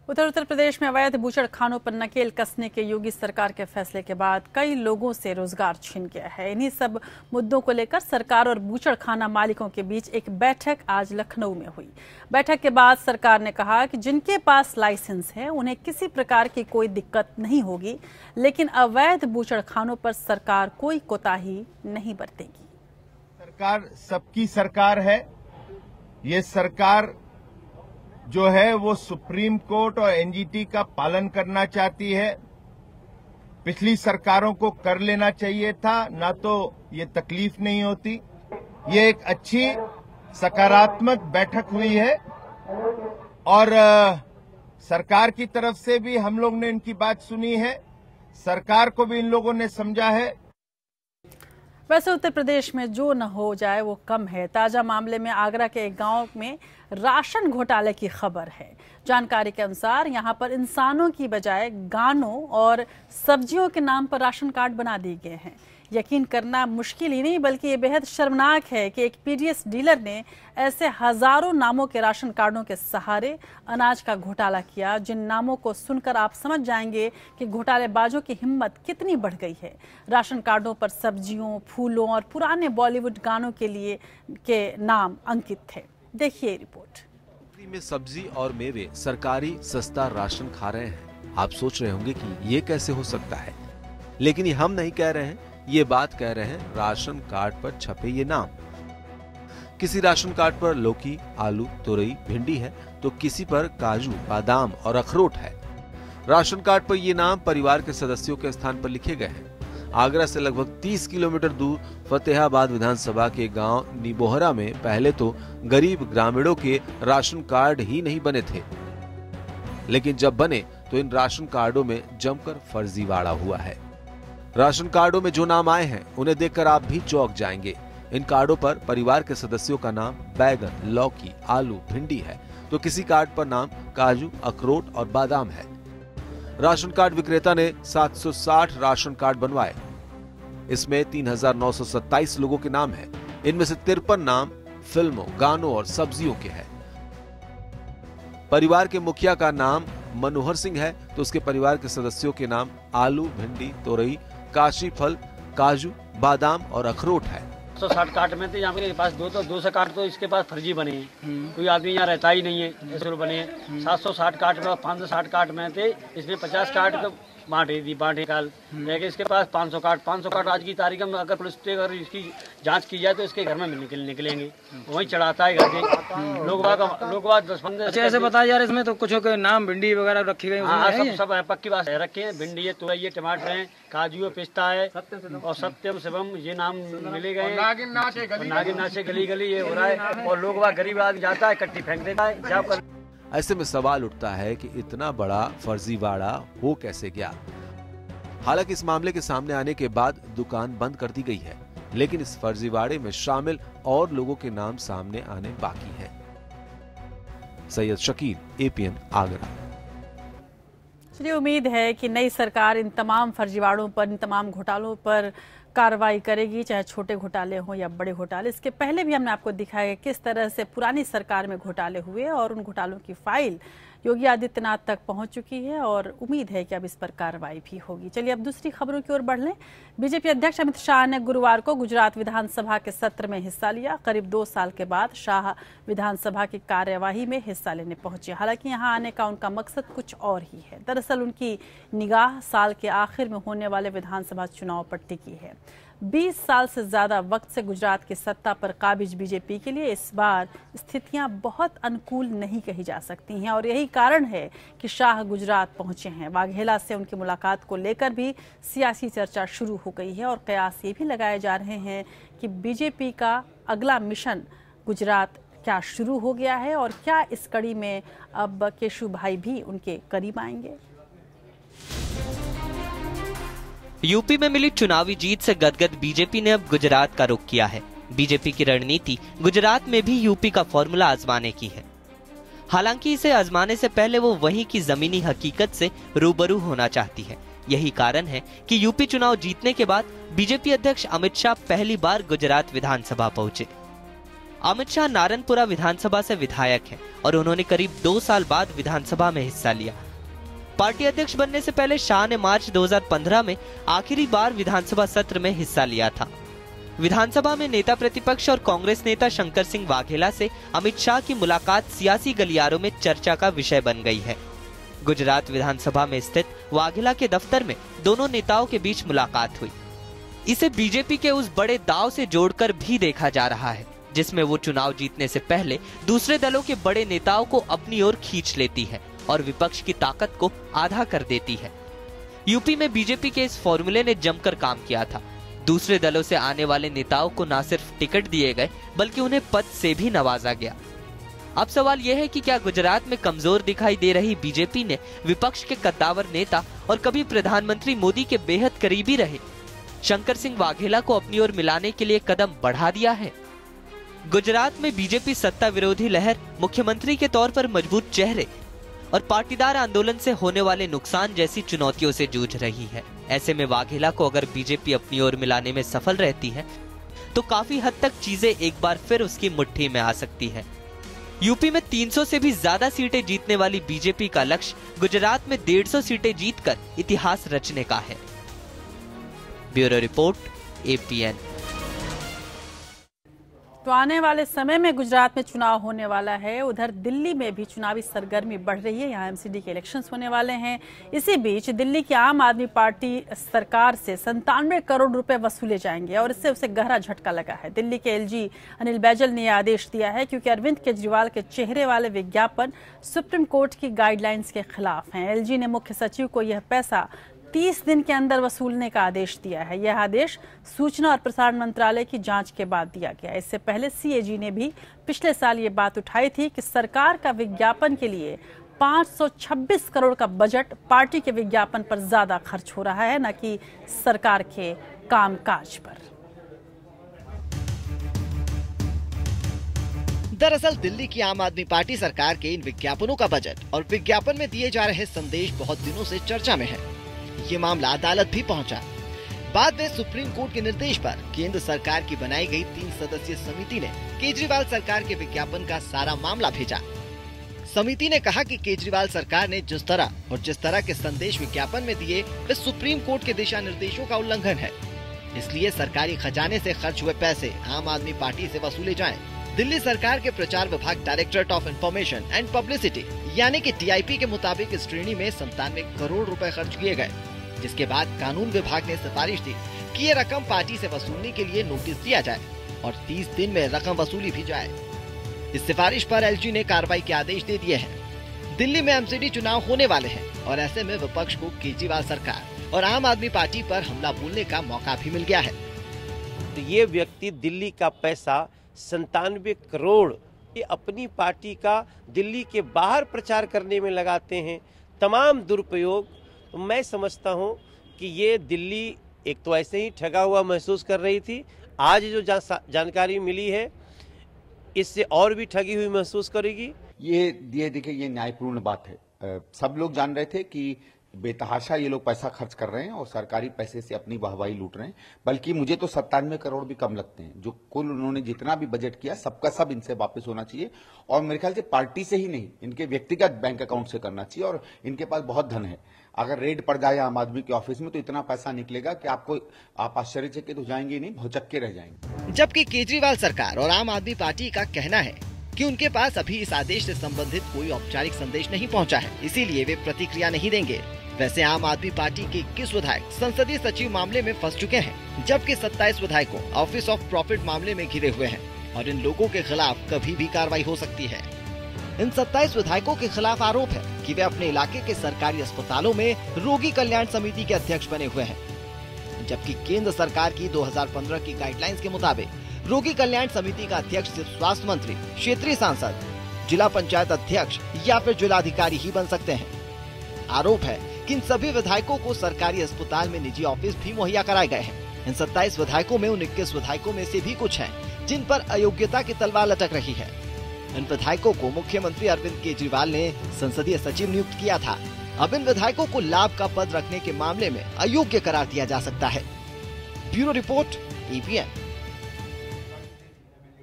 Speaker 1: Uttar Pradesh में अवैध बूचड़खानों पर नकेल कसने के योगी सरकार के फैसले के बाद कई लोगों से रोजगार छिन गया है। इन्हीं सब मुद्दों को लेकर सरकार और बूचड़खाना मालिकों के बीच एक बैठक आज लखनऊ में हुई। बैठक के बाद सरकार ने कहा कि जिनके पास लाइसेंस है उन्हें किसी प्रकार की कोई दिक्कत नहीं होगी, लेकिन अवैध बूचड़खानों पर सरकार कोई कोताही नहीं बरतेगी।
Speaker 17: सरकार सबकी सरकार है। ये सरकार जो है वो सुप्रीम कोर्ट और एनजीटी का पालन करना चाहती है। पिछली सरकारों को कर लेना चाहिए था, ना तो ये तकलीफ नहीं होती। ये एक अच्छी सकारात्मक बैठक हुई है और सरकार की तरफ से भी हम लोग ने इनकी बात सुनी है, सरकार को भी इन लोगों ने समझा है।
Speaker 1: वैसे उत्तर प्रदेश में जो न हो जाए वो कम है। ताजा मामले में आगरा के एक गांव में राशन घोटाले की खबर है। जानकारी के अनुसार यहां पर इंसानों की बजाय गानों और सब्जियों के नाम पर राशन कार्ड बना दिए गए हैं। यकीन करना मुश्किल ही नहीं बल्कि ये बेहद शर्मनाक है कि एक पीडीएस डीलर ने ऐसे हजारों नामों के राशन कार्डों के सहारे अनाज का घोटाला किया, जिन नामों को सुनकर आप समझ जाएंगे कि घोटालेबाजों की हिम्मत कितनी बढ़ गई है। राशन कार्डों पर सब्जियों, फूलों और पुराने बॉलीवुड गानों के नाम अंकित थे। देखिए रिपोर्ट।
Speaker 2: में सब्जी और मेवे सरकारी सस्ता राशन खा रहे हैं। आप सोच रहे होंगे कि ये कैसे हो सकता है, लेकिन ये हम नहीं कह रहे हैं, ये बात कह रहे हैं राशन कार्ड पर छपे ये नाम। किसी राशन कार्ड पर लौकी, आलू, तुरई, भिंडी है तो किसी पर काजू, बादाम और अखरोट है। राशन कार्ड पर ये नाम परिवार के सदस्यों के स्थान पर लिखे गए हैं। आगरा से लगभग 30 किलोमीटर दूर फतेहाबाद विधानसभा के गांव निबोहरा में पहले तो गरीब ग्रामीणों के राशन कार्ड ही नहीं बने थे, लेकिन जब बने तो इन राशन कार्डों में जमकर फर्जीवाड़ा हुआ है। राशन कार्डों में जो नाम आए हैं उन्हें देखकर आप भी चौंक जाएंगे। इन कार्डों पर परिवार के सदस्यों का नाम बैगन, लौकी, आलू, भिंडी है तो किसी कार्ड पर नाम काजू, अखरोट और बादाम है। राशन कार्ड विक्रेता ने 760 राशन कार्ड बनवाए। इसमें 3,927 लोगों के नाम हैं। इनमें से 53 नाम फिल्मों, गानों और सब्जियों के हैं। परिवार के मुखिया का नाम मनोहर सिंह है तो उसके परिवार के सदस्यों के नाम आलू, भिंडी, तोरई, काशी फल, काजू, बादाम और अखरोट है।
Speaker 18: 160 कार्ड में थे, यहाँ पे पास 200 कार्ड तो इसके पास फर्जी बने हैं। कोई आदमी यहाँ रहता ही नहीं है, ऐसे बने हैं। 760 कार्ड में 560 कार्ड में थे, इसमें 50 कार्ड बांटे काल लेके इसके पास 500 कार्ड आज की तारीख में अगर पुलिस अगर इसकी जांच की जाए तो इसके घर में निकलेंगे। वहीं चढ़ाता है घर के लोग बात 10-15।
Speaker 16: अच्छा, ऐसे बताया जा रहा है इसमें तो कुछ के नाम भिंडी वगैरह रखी गई?
Speaker 18: हाँ, सब पक्की बात है, रखे हैं। भिंडी है, तुरई है, टमाटर है, काजू है, पिस्ता है और सत्यम शिवम ये नाम मिले गए। नागिन नाचे गली गली ये हो रहा है और लोग बात गरीब आदमी जाता है कट्टी फेंक देता है।
Speaker 2: ऐसे में सवाल उठता है कि इतना बड़ा फर्जीवाड़ा हो कैसे गया। हालांकि इस मामले के सामने आने के बाद दुकान बंद कर दी गई है, लेकिन इस फर्जीवाड़े में शामिल और लोगों के नाम सामने आने बाकी है। सैयद शकील, APN, आगरा।
Speaker 1: चलिए, उम्मीद है कि नई सरकार इन तमाम फर्जीवाड़ों पर, इन तमाम घोटालों पर कार्रवाई करेगी, चाहे छोटे घोटाले हों या बड़े घोटाले। इसके पहले भी हमने आपको दिखाया किस तरह से पुरानी सरकार में घोटाले हुए और उन घोटालों की फाइल योगी आदित्यनाथ तक पहुंच चुकी है और उम्मीद है कि अब इस पर कार्रवाई भी होगी। चलिए अब दूसरी खबरों की ओर बढ़ लें। बीजेपी अध्यक्ष अमित शाह ने गुरुवार को गुजरात विधानसभा के सत्र में हिस्सा लिया। करीब 2 साल के बाद शाह विधानसभा की कार्यवाही में हिस्सा लेने पहुंचे। हालांकि यहां आने का उनका मकसद कुछ और ही है। दरअसल उनकी निगाह साल के आखिर में होने वाले विधानसभा चुनाव पर टिकी है। 20 साल से ज्यादा वक्त से गुजरात की सत्ता पर काबिज बीजेपी के लिए इस बार स्थितियां बहुत अनुकूल नहीं कही जा सकती हैं और यही कारण है कि शाह गुजरात पहुंचे हैं। वाघेला से उनकी मुलाकात को लेकर भी सियासी चर्चा शुरू हो गई है और कयास ये भी लगाए जा रहे हैं कि बीजेपी का अगला मिशन गुजरात क्या शुरू हो गया है और क्या इस कड़ी में अब केशु भाई भी उनके करीब आएंगे।
Speaker 4: यूपी में मिली चुनावी जीत से गदगद बीजेपी ने अब गुजरात का रुख किया है। बीजेपी की रणनीति गुजरात में भी यूपी का फॉर्मूला आजमाने की है। हालांकि इसे आजमाने से पहले वो वहीं की जमीनी हकीकत से रूबरू होना चाहती है। यही कारण है कि यूपी चुनाव जीतने के बाद बीजेपी अध्यक्ष अमित शाह पहली बार गुजरात विधानसभा पहुंचे। अमित शाह नारनपुरा विधानसभा से विधायक हैं और उन्होंने करीब 2 साल बाद विधानसभा में हिस्सा लिया। पार्टी अध्यक्ष बनने से पहले शाह ने मार्च 2015 में आखिरी बार विधानसभा सत्र में हिस्सा लिया था। विधानसभा में नेता प्रतिपक्ष और कांग्रेस नेता शंकर सिंह वाघेला से अमित शाह की मुलाकात सियासी गलियारों में चर्चा का विषय बन गई है। गुजरात विधानसभा में स्थित वाघेला के दफ्तर में दोनों नेताओं के बीच मुलाकात हुई। इसे बीजेपी के उस बड़े दाव से जोड़कर भी देखा जा रहा है जिसमें वो चुनाव जीतने से पहले दूसरे दलों के बड़े नेताओं को अपनी ओर खींच लेती है और विपक्ष की ताकत को आधा कर देती है। यूपी में बीजेपी के इस फॉर्मूले ने जमकर काम किया था। दूसरे दलों से आने वाले नेताओं को न सिर्फ टिकट दिए गए बल्कि उन्हें पद से भी नवाजा गया। अब सवाल यह है कि क्या गुजरात में कमजोर दिखाई दे रही बीजेपी ने विपक्ष के कद्दावर नेता और कभी प्रधानमंत्री मोदी के बेहद करीबी रहे शंकर सिंह वाघेला को अपनी ओर मिलाने के लिए कदम बढ़ा दिया है? गुजरात में बीजेपी सत्ता विरोधी लहर, मुख्यमंत्री के तौर पर मजबूत चेहरे और पाटीदार आंदोलन से होने वाले नुकसान जैसी चुनौतियों से जूझ रही है। ऐसे में वाघेला को अगर बीजेपी अपनी ओर मिलाने में सफल रहती है तो काफी हद तक चीजें एक बार फिर उसकी मुट्ठी में आ सकती है। यूपी में 300 से भी ज्यादा सीटें जीतने वाली बीजेपी का लक्ष्य गुजरात में 150 सीटें जीतकर इतिहास रचने का है। Bureau report, APN।
Speaker 1: तो आने वाले समय में गुजरात में चुनाव होने वाला है। उधर दिल्ली में भी चुनावी सरगर्मी बढ़ रही है। यहाँ MCD के इलेक्शंस होने वाले हैं। इसी बीच दिल्ली की आम आदमी पार्टी सरकार से 97 करोड़ रुपए वसूले जाएंगे और इससे उसे गहरा झटका लगा है। दिल्ली के LG अनिल बैजल ने यह आदेश दिया है क्योंकि अरविंद केजरीवाल के चेहरे वाले विज्ञापन सुप्रीम कोर्ट की गाइडलाइंस के खिलाफ हैं। LG ने मुख्य सचिव को यह पैसा 30 दिन के अंदर वसूलने का आदेश दिया है। यह आदेश सूचना और प्रसारण मंत्रालय की जांच के बाद दिया गया। इससे पहले CAG ने भी पिछले साल ये बात उठाई थी कि सरकार का विज्ञापन के लिए 526 करोड़ का बजट पार्टी के विज्ञापन पर ज्यादा खर्च हो रहा है, न कि सरकार के कामकाज पर।
Speaker 19: दरअसल दिल्ली की आम आदमी पार्टी सरकार के इन विज्ञापनों का बजट और विज्ञापन में दिए जा रहे संदेश बहुत दिनों से चर्चा में है। ये मामला अदालत भी पहुंचा। बाद में सुप्रीम कोर्ट के निर्देश पर केंद्र सरकार की बनाई गई 3 सदस्यीय समिति ने केजरीवाल सरकार के विज्ञापन का सारा मामला भेजा। समिति ने कहा कि केजरीवाल सरकार ने जिस तरह के संदेश विज्ञापन में दिए वे सुप्रीम कोर्ट के दिशा निर्देशों का उल्लंघन है। इसलिए सरकारी खजाने से खर्च हुए पैसे आम आदमी पार्टी से वसूले जाएं। दिल्ली सरकार के प्रचार विभाग directorate of information and publicity यानी कि DIP के मुताबिक इस श्रेणी में 97 करोड़ रुपए खर्च किए गए। जिसके बाद कानून विभाग ने सिफारिश दी कि ये रकम पार्टी से वसूलने के लिए नोटिस दिया जाए और 30 दिन में रकम वसूली भी जाए। इस सिफारिश पर एलजी ने कार्रवाई के आदेश दे दिए हैं। दिल्ली में एमसीडी चुनाव होने वाले हैं और ऐसे में विपक्ष को केजरीवाल सरकार और आम आदमी पार्टी पर हमला बोलने का मौका भी मिल गया है।
Speaker 20: तो ये व्यक्ति दिल्ली का पैसा 97 करोड़ ये अपनी पार्टी का दिल्ली के बाहर प्रचार करने में लगाते हैं। तमाम दुरुपयोग, तो मैं समझता हूं कि ये दिल्ली एक तो ऐसे ही ठगा हुआ महसूस कर रही थी, आज जो जानकारी मिली है इससे और भी ठगी हुई महसूस करेगी।
Speaker 21: ये देखिए ये न्यायपूर्ण बात है। सब लोग जान रहे थे कि बेतहाशा ये लोग पैसा खर्च कर रहे हैं और सरकारी पैसे से अपनी वाहवाही लूट रहे हैं, बल्कि मुझे तो 97 करोड़ भी कम लगते हैं। जो कुल उन्होंने जितना भी बजट किया सबका सब इनसे वापस होना चाहिए और मेरे ख्याल से पार्टी से ही नहीं, इनके व्यक्तिगत बैंक अकाउंट से करना चाहिए। और इनके पास बहुत धन है, अगर रेड पड़ जाए आम आदमी के ऑफिस में तो इतना पैसा निकलेगा कि आप आश्चर्यचकित हो जाएंगे, नहीं भौचक्के रह जाएंगे।
Speaker 19: जबकि केजरीवाल सरकार और आम आदमी पार्टी का कहना है कि उनके पास अभी इस आदेश से संबंधित कोई औपचारिक संदेश नहीं पहुंचा है, इसीलिए वे प्रतिक्रिया नहीं देंगे। वैसे आम आदमी पार्टी के 21 विधायक संसदीय सचिव मामले में फंस चुके हैं, जबकि 27 विधायकों ऑफिस ऑफ प्रॉफिट मामले में घिरे हुए हैं और इन लोगों के खिलाफ कभी भी कार्रवाई हो सकती है। इन 27 विधायकों के खिलाफ आरोप है कि वे अपने इलाके के सरकारी अस्पतालों में रोगी कल्याण समिति के अध्यक्ष बने हुए हैं, जबकि केंद्र सरकार की 2015 की गाइडलाइंस के मुताबिक रोगी कल्याण समिति का अध्यक्ष सिर्फ स्वास्थ्य मंत्री, क्षेत्रीय सांसद, जिला पंचायत अध्यक्ष या फिर जिलाधिकारी ही बन सकते हैं। आरोप है कि इन सभी विधायकों को सरकारी अस्पताल में निजी ऑफिस भी मुहैया कराए गए हैं। इन 27 विधायकों में उन 21 विधायकों में से भी कुछ हैं जिन पर अयोग्यता की तलवार लटक रही है। इन विधायकों को मुख्यमंत्री अरविंद केजरीवाल ने संसदीय सचिव नियुक्त किया था। अब इन विधायकों को लाभ का पद रखने के मामले में अयोग्य करार दिया जा सकता है। Bureau report, ABN.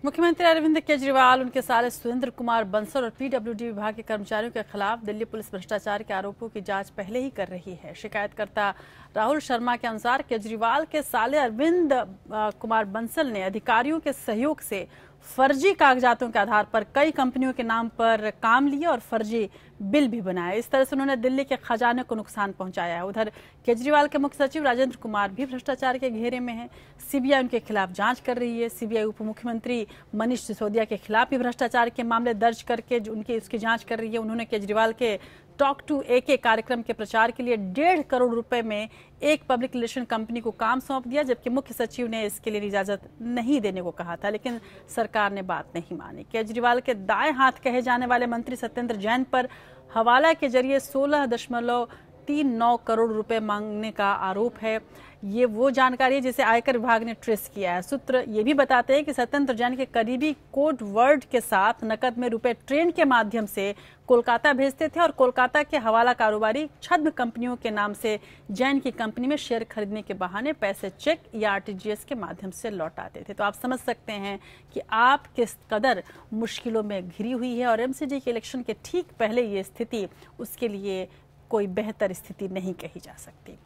Speaker 1: मुख्यमंत्री अरविंद केजरीवाल, उनके साले सुरेंद्र कुमार बंसल और पीडब्ल्यूडी विभाग के कर्मचारियों के खिलाफ दिल्ली पुलिस भ्रष्टाचार के आरोपों की जांच पहले ही कर रही है। शिकायतकर्ता राहुल शर्मा के अनुसार केजरीवाल के साले अरविंद कुमार बंसल ने अधिकारियों के सहयोग से फर्जी कागजातों के आधार पर कई कंपनियों के नाम पर काम लिया और फर्जी बिल भी बनाए। इस तरह से उन्होंने दिल्ली के खजाने को नुकसान पहुंचाया है। उधर केजरीवाल के मुख्य सचिव राजेंद्र कुमार भी भ्रष्टाचार के घेरे में हैं। सीबीआई उनके खिलाफ जांच कर रही है। सीबीआई उप मुख्यमंत्री मनीष सिसोदिया के खिलाफ भी भ्रष्टाचार के मामले दर्ज करके उसकी जांच कर रही है। उन्होंने केजरीवाल के टॉक टू एके कार्यक्रम के प्रचार के लिए 1.5 करोड़ रुपए में एक पब्लिक रिलेशन कंपनी को काम सौंप दिया, जबकि मुख्य सचिव ने इसके लिए इजाजत नहीं देने को कहा था, लेकिन सरकार ने बात नहीं मानी। केजरीवाल के दाएं हाथ कहे जाने वाले मंत्री सत्येंद्र जैन पर हवाला के जरिए 16.39 करोड़ रुपए मांगने का आरोप है। ये वो जानकारी है जिसे आयकर विभाग ने ट्रेस किया है। सूत्र ये भी बताते हैं कि सत्येंद्र जैन के करीबी कोड वर्ड के साथ नकद में रुपए ट्रेन के माध्यम से कोलकाता भेजते थे और कोलकाता के हवाला कारोबारी छद्म कंपनियों के नाम से जैन की कंपनी में शेयर खरीदने के बहाने पैसे चेक या आरटीजीएस के माध्यम से लौटाते थे। तो आप समझ सकते हैं कि आप किस कदर मुश्किलों में घिरी हुई है और एमसीडी के इलेक्शन के ठीक पहले ये स्थिति उसके लिए कोई बेहतर स्थिति नहीं कही जा सकती।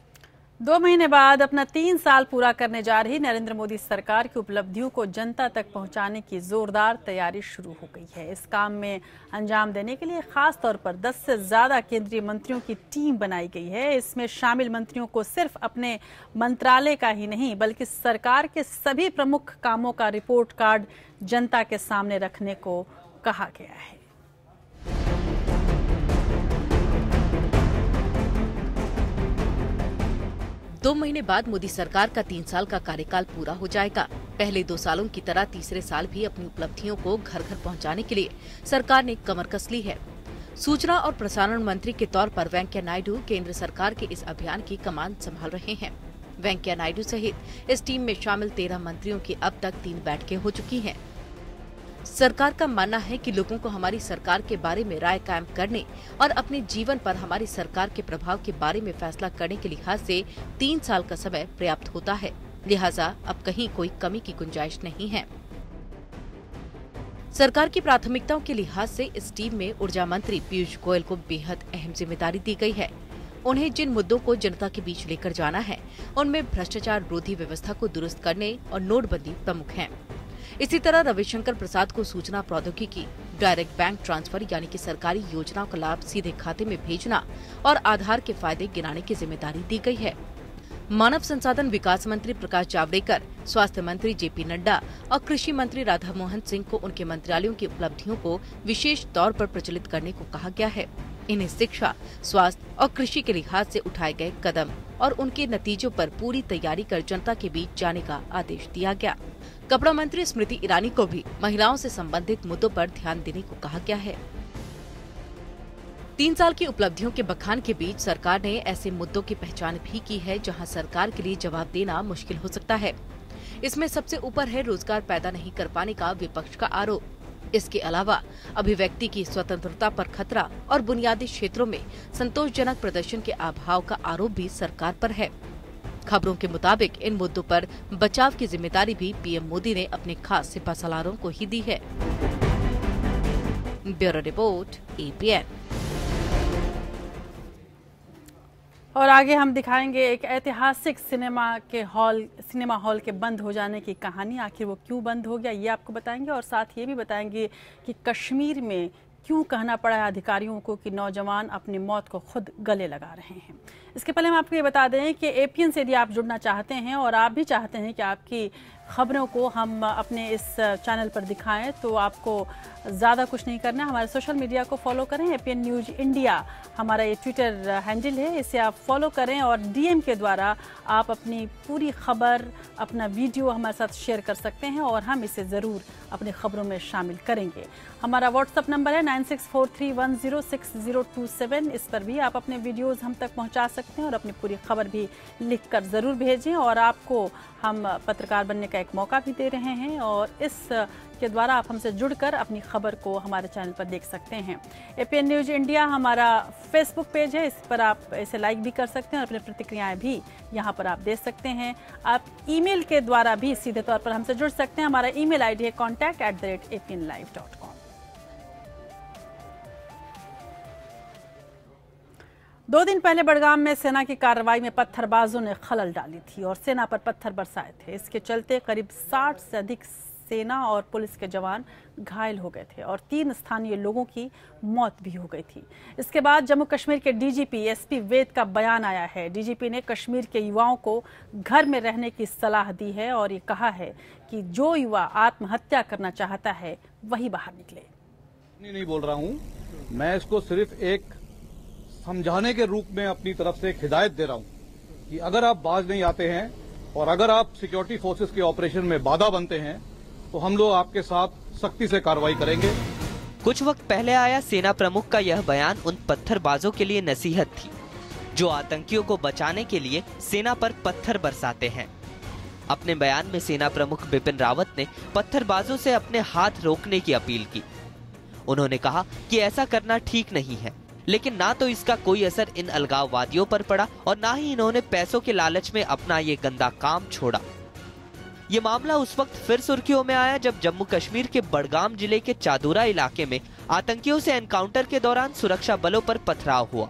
Speaker 1: 2 महीने बाद अपना 3 साल पूरा करने जा रही नरेंद्र मोदी सरकार की उपलब्धियों को जनता तक पहुंचाने की जोरदार तैयारी शुरू हो गई है। इस काम में अंजाम देने के लिए खास तौर पर 10 से ज्यादा केंद्रीय मंत्रियों की टीम बनाई गई है। इसमें शामिल मंत्रियों को सिर्फ अपने मंत्रालय का ही नहीं बल्कि सरकार के सभी प्रमुख कामों का रिपोर्ट कार्ड जनता के सामने रखने को कहा गया है।
Speaker 22: दो महीने बाद मोदी सरकार का 3 साल का कार्यकाल पूरा हो जाएगा। पहले 2 सालों की तरह तीसरे साल भी अपनी उपलब्धियों को घर घर पहुंचाने के लिए सरकार ने कमर कस ली है। सूचना और प्रसारण मंत्री के तौर पर वेंकैया नायडू केंद्र सरकार के इस अभियान की कमान संभाल रहे हैं। वेंकैया नायडू सहित इस टीम में शामिल 13 मंत्रियों की अब तक 3 बैठकें हो चुकी हैं। सरकार का मानना है कि लोगों को हमारी सरकार के बारे में राय कायम करने और अपने जीवन पर हमारी सरकार के प्रभाव के बारे में फैसला करने के लिहाज से 3 साल का समय पर्याप्त होता है। लिहाजा अब कहीं कोई कमी की गुंजाइश नहीं है। सरकार की प्राथमिकताओं के लिहाज से इस टीम में ऊर्जा मंत्री पीयूष गोयल को बेहद अहम जिम्मेदारी दी गई है। उन्हें जिन मुद्दों को जनता के बीच लेकर जाना है उनमें भ्रष्टाचार रोधी व्यवस्था को दुरुस्त करने और नोटबंदी प्रमुख हैं। इसी तरह रविशंकर प्रसाद को सूचना प्रौद्योगिकी, डायरेक्ट बैंक ट्रांसफर यानी कि सरकारी योजनाओं का लाभ सीधे खाते में भेजना और आधार के फायदे गिनाने की जिम्मेदारी दी गई है। मानव संसाधन विकास मंत्री प्रकाश जावड़ेकर, स्वास्थ्य मंत्री जेपी नड्डा और कृषि मंत्री राधामोहन सिंह को उनके मंत्रालयों की उपलब्धियों को विशेष तौर पर प्रचलित करने को कहा गया है। इन्हें शिक्षा, स्वास्थ्य और कृषि के लिहाज से उठाए गए कदम और उनके नतीजों पर पूरी तैयारी कर जनता के बीच जाने का आदेश दिया गया। कपड़ा मंत्री स्मृति ईरानी को भी महिलाओं से संबंधित मुद्दों पर ध्यान देने को कहा गया है। 3 साल की उपलब्धियों के बखान के बीच सरकार ने ऐसे मुद्दों की पहचान भी की है जहां सरकार के लिए जवाब देना मुश्किल हो सकता है। इसमें सबसे ऊपर है रोजगार पैदा नहीं कर पाने का विपक्ष का आरोप। इसके अलावा अभिव्यक्ति की स्वतंत्रता पर खतरा और बुनियादी क्षेत्रों में संतोषजनक प्रदर्शन के अभाव का आरोप भी सरकार पर है। खबरों के मुताबिक इन मुद्दों पर बचाव की जिम्मेदारी भी पीएम मोदी ने अपने खास सिपहसालारों को ही दी है। Bureau report, APN।
Speaker 1: और आगे हम दिखाएंगे एक ऐतिहासिक सिनेमा हॉल के बंद हो जाने की कहानी। आखिर वो क्यों बंद हो गया ये आपको बताएंगे और साथ ये भी बताएंगे कि कश्मीर में क्यों कहना पड़ा है अधिकारियों को कि नौजवान अपनी मौत को खुद गले लगा रहे हैं। इसके पहले हम आपको ये बता दें कि APN से यदि आप जुड़ना चाहते हैं और आप भी चाहते हैं कि आपकी खबरों को हम अपने इस चैनल पर दिखाएं तो आपको ज़्यादा कुछ नहीं करना है। हमारे सोशल मीडिया को फॉलो करें। APN न्यूज़ इंडिया हमारा ये ट्विटर हैंडल है, इसे आप फॉलो करें और DM के द्वारा आप अपनी पूरी खबर, अपना वीडियो हमारे साथ शेयर कर सकते हैं और हम इसे ज़रूर अपनी खबरों में शामिल करेंगे। हमारा व्हाट्सएप नंबर है 9643106027। इस पर भी आप अपने वीडियोज़ हम तक पहुँचा सकते हैं और अपनी पूरी खबर भी लिख कर ज़रूर भेजें। और आपको हम पत्रकार बनने का एक मौका भी दे रहे हैं और इस के द्वारा आप हमसे जुड़कर अपनी खबर को हमारे चैनल पर देख सकते हैं। APN न्यूज़ इंडिया हमारा फेसबुक पेज है, इस पर आप इसे लाइक भी कर सकते हैं और अपनी प्रतिक्रियाएं भी यहां पर आप दे सकते हैं। आप ईमेल के द्वारा भी सीधे तौर पर हमसे जुड़ सकते हैं। हमारा ईमेल ID है contact@apnlive.com। 2 दिन पहले बड़गाम में सेना की कार्रवाई में पत्थरबाजों ने खलल डाली थी और सेना पर पत्थर बरसाए थे। इसके चलते करीब 60 से अधिक सेना और पुलिस के जवान घायल हो गए थे और 3 स्थानीय लोगों की मौत भी हो गई थी। इसके बाद जम्मू कश्मीर के DGP SP वैद का बयान आया है। DGP ने कश्मीर के युवाओं को घर में रहने की सलाह दी है और ये कहा है कि जो युवा आत्महत्या करना चाहता है वही बाहर निकले।
Speaker 3: नहीं बोल रहा हूँ, मैं इसको सिर्फ एक समझाने के रूप में अपनी तरफ से एक हिदायत दे रहा हूँ कि अगर आप बाज नहीं आते हैं और अगर आप सिक्योरिटी फोर्सेस के ऑपरेशन में बाधा बनते हैं तो हम लोग आपके साथ सख्ती से कार्रवाई करेंगे।
Speaker 4: कुछ वक्त पहले आया सेना प्रमुख का यह बयान उन पत्थरबाजों के लिए नसीहत थी जो आतंकियों को बचाने के लिए सेना पर पत्थर बरसाते हैं। अपने बयान में सेना प्रमुख बिपिन रावत ने पत्थरबाजों से अपने हाथ रोकने की अपील की। उन्होंने कहा कि ऐसा करना ठीक नहीं है, लेकिन ना तो इसका कोई असर इन अलगाववादियों पर पड़ा और ना ही इन्होंने पैसों के लालच में अपना ये गंदा काम छोड़ा। ये मामला उस वक्त फिर सुर्खियों में आया जब जम्मू कश्मीर के बड़गाम जिले के चादुरा इलाके में आतंकियों से एनकाउंटर के दौरान सुरक्षा बलों पर पथराव हुआ।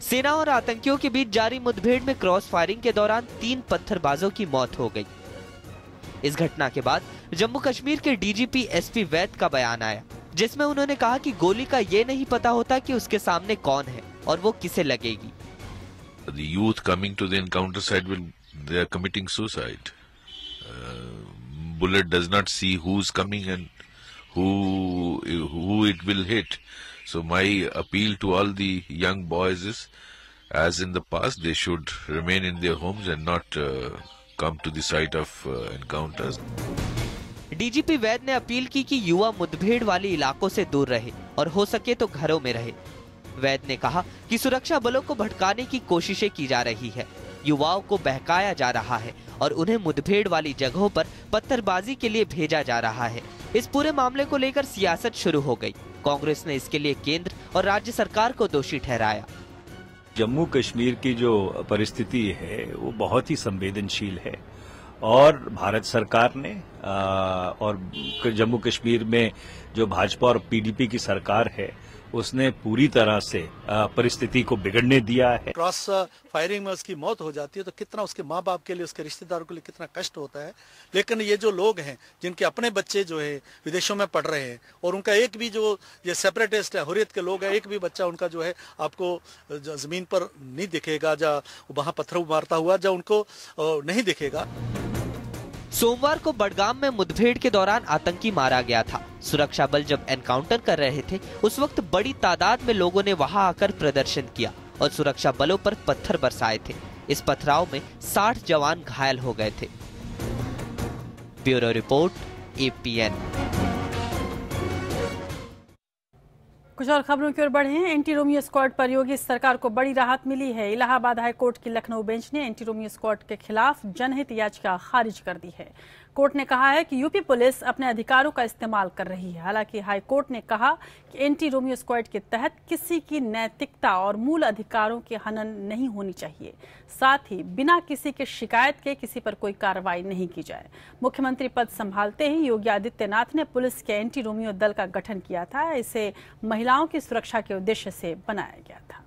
Speaker 4: सेना और आतंकियों के बीच जारी मुठभेड़ में क्रॉस फायरिंग के दौरान 3 पत्थरबाजों की मौत हो गई। इस घटना के बाद जम्मू कश्मीर के DGP SP वैद का बयान आया, जिसमें उन्होंने कहा कि गोली का ये नहीं पता होता कि उसके सामने कौन है और वो किसे लगेगी।
Speaker 5: The youth coming to the encounter site they are committing suicide. Bullet does not see who's coming and who it will hit. So my appeal to all the young boys is, as in the past, they should remain in their homes and not come to the site of encounters.
Speaker 4: DGP वैद ने appeal की कि युवा मुठभेड़ वाले इलाकों से दूर रहे और हो सके तो घरों में रहे। वैद ने कहा कि सुरक्षा बलों को भटकाने की कोशिशें की जा रही है, युवाओं को बहकाया जा रहा है और उन्हें मुठभेड़ वाली जगहों पर पत्थरबाजी के लिए भेजा जा रहा है। इस पूरे मामले को लेकर सियासत शुरू हो गई। कांग्रेस ने इसके लिए केंद्र और राज्य सरकार को दोषी ठहराया।
Speaker 23: जम्मू कश्मीर की जो परिस्थिति है वो बहुत ही संवेदनशील है और भारत सरकार ने और जम्मू कश्मीर में जो भाजपा और PDP की सरकार है उसने पूरी तरह से परिस्थिति को बिगड़ने दिया है।
Speaker 6: क्रॉस फायरिंग में उसकी मौत हो जाती है तो कितना उसके माँ बाप के लिए, उसके रिश्तेदारों के लिए कितना कष्ट होता है। लेकिन ये जो लोग हैं जिनके अपने बच्चे जो है विदेशों में पढ़ रहे हैं और उनका एक भी जो ये सेपरेटिस्ट है, हुर्रियत के लोग हैं, एक भी बच्चा उनका जो है आपको जमीन पर नहीं दिखेगा, जहाँ वहां पत्थर मारता हुआ जहाँ उनको नहीं दिखेगा।
Speaker 4: सोमवार को बडगाम में मुठभेड़ के दौरान आतंकी मारा गया था। सुरक्षा बल जब एनकाउंटर कर रहे थे उस वक्त बड़ी तादाद में लोगों ने वहां आकर प्रदर्शन किया और सुरक्षा बलों पर पत्थर बरसाए थे। इस पथराव में 60 जवान घायल हो गए थे। Bureau report, APN।
Speaker 1: कुछ और खबरों की ओर बढ़े हैं। एंटी रोमियो स्क्वाड पर योगी सरकार को बड़ी राहत मिली है। इलाहाबाद हाई कोर्ट की लखनऊ बेंच ने एंटी रोमियो स्क्वाड के खिलाफ जनहित याचिका खारिज कर दी है। कोर्ट ने कहा है कि यूपी पुलिस अपने अधिकारों का इस्तेमाल कर रही है। हालांकि हाई कोर्ट ने कहा कि एंटी रोमियो स्क्वाड के तहत किसी की नैतिकता और मूल अधिकारों की हनन नहीं होनी चाहिए। साथ ही बिना किसी के शिकायत के किसी पर कोई कार्रवाई नहीं की जाए। मुख्यमंत्री पद संभालते ही योगी आदित्यनाथ ने पुलिस के एंटी रोमियो दल का गठन किया था। इसे महिलाओं की सुरक्षा के उद्देश्य से बनाया गया था।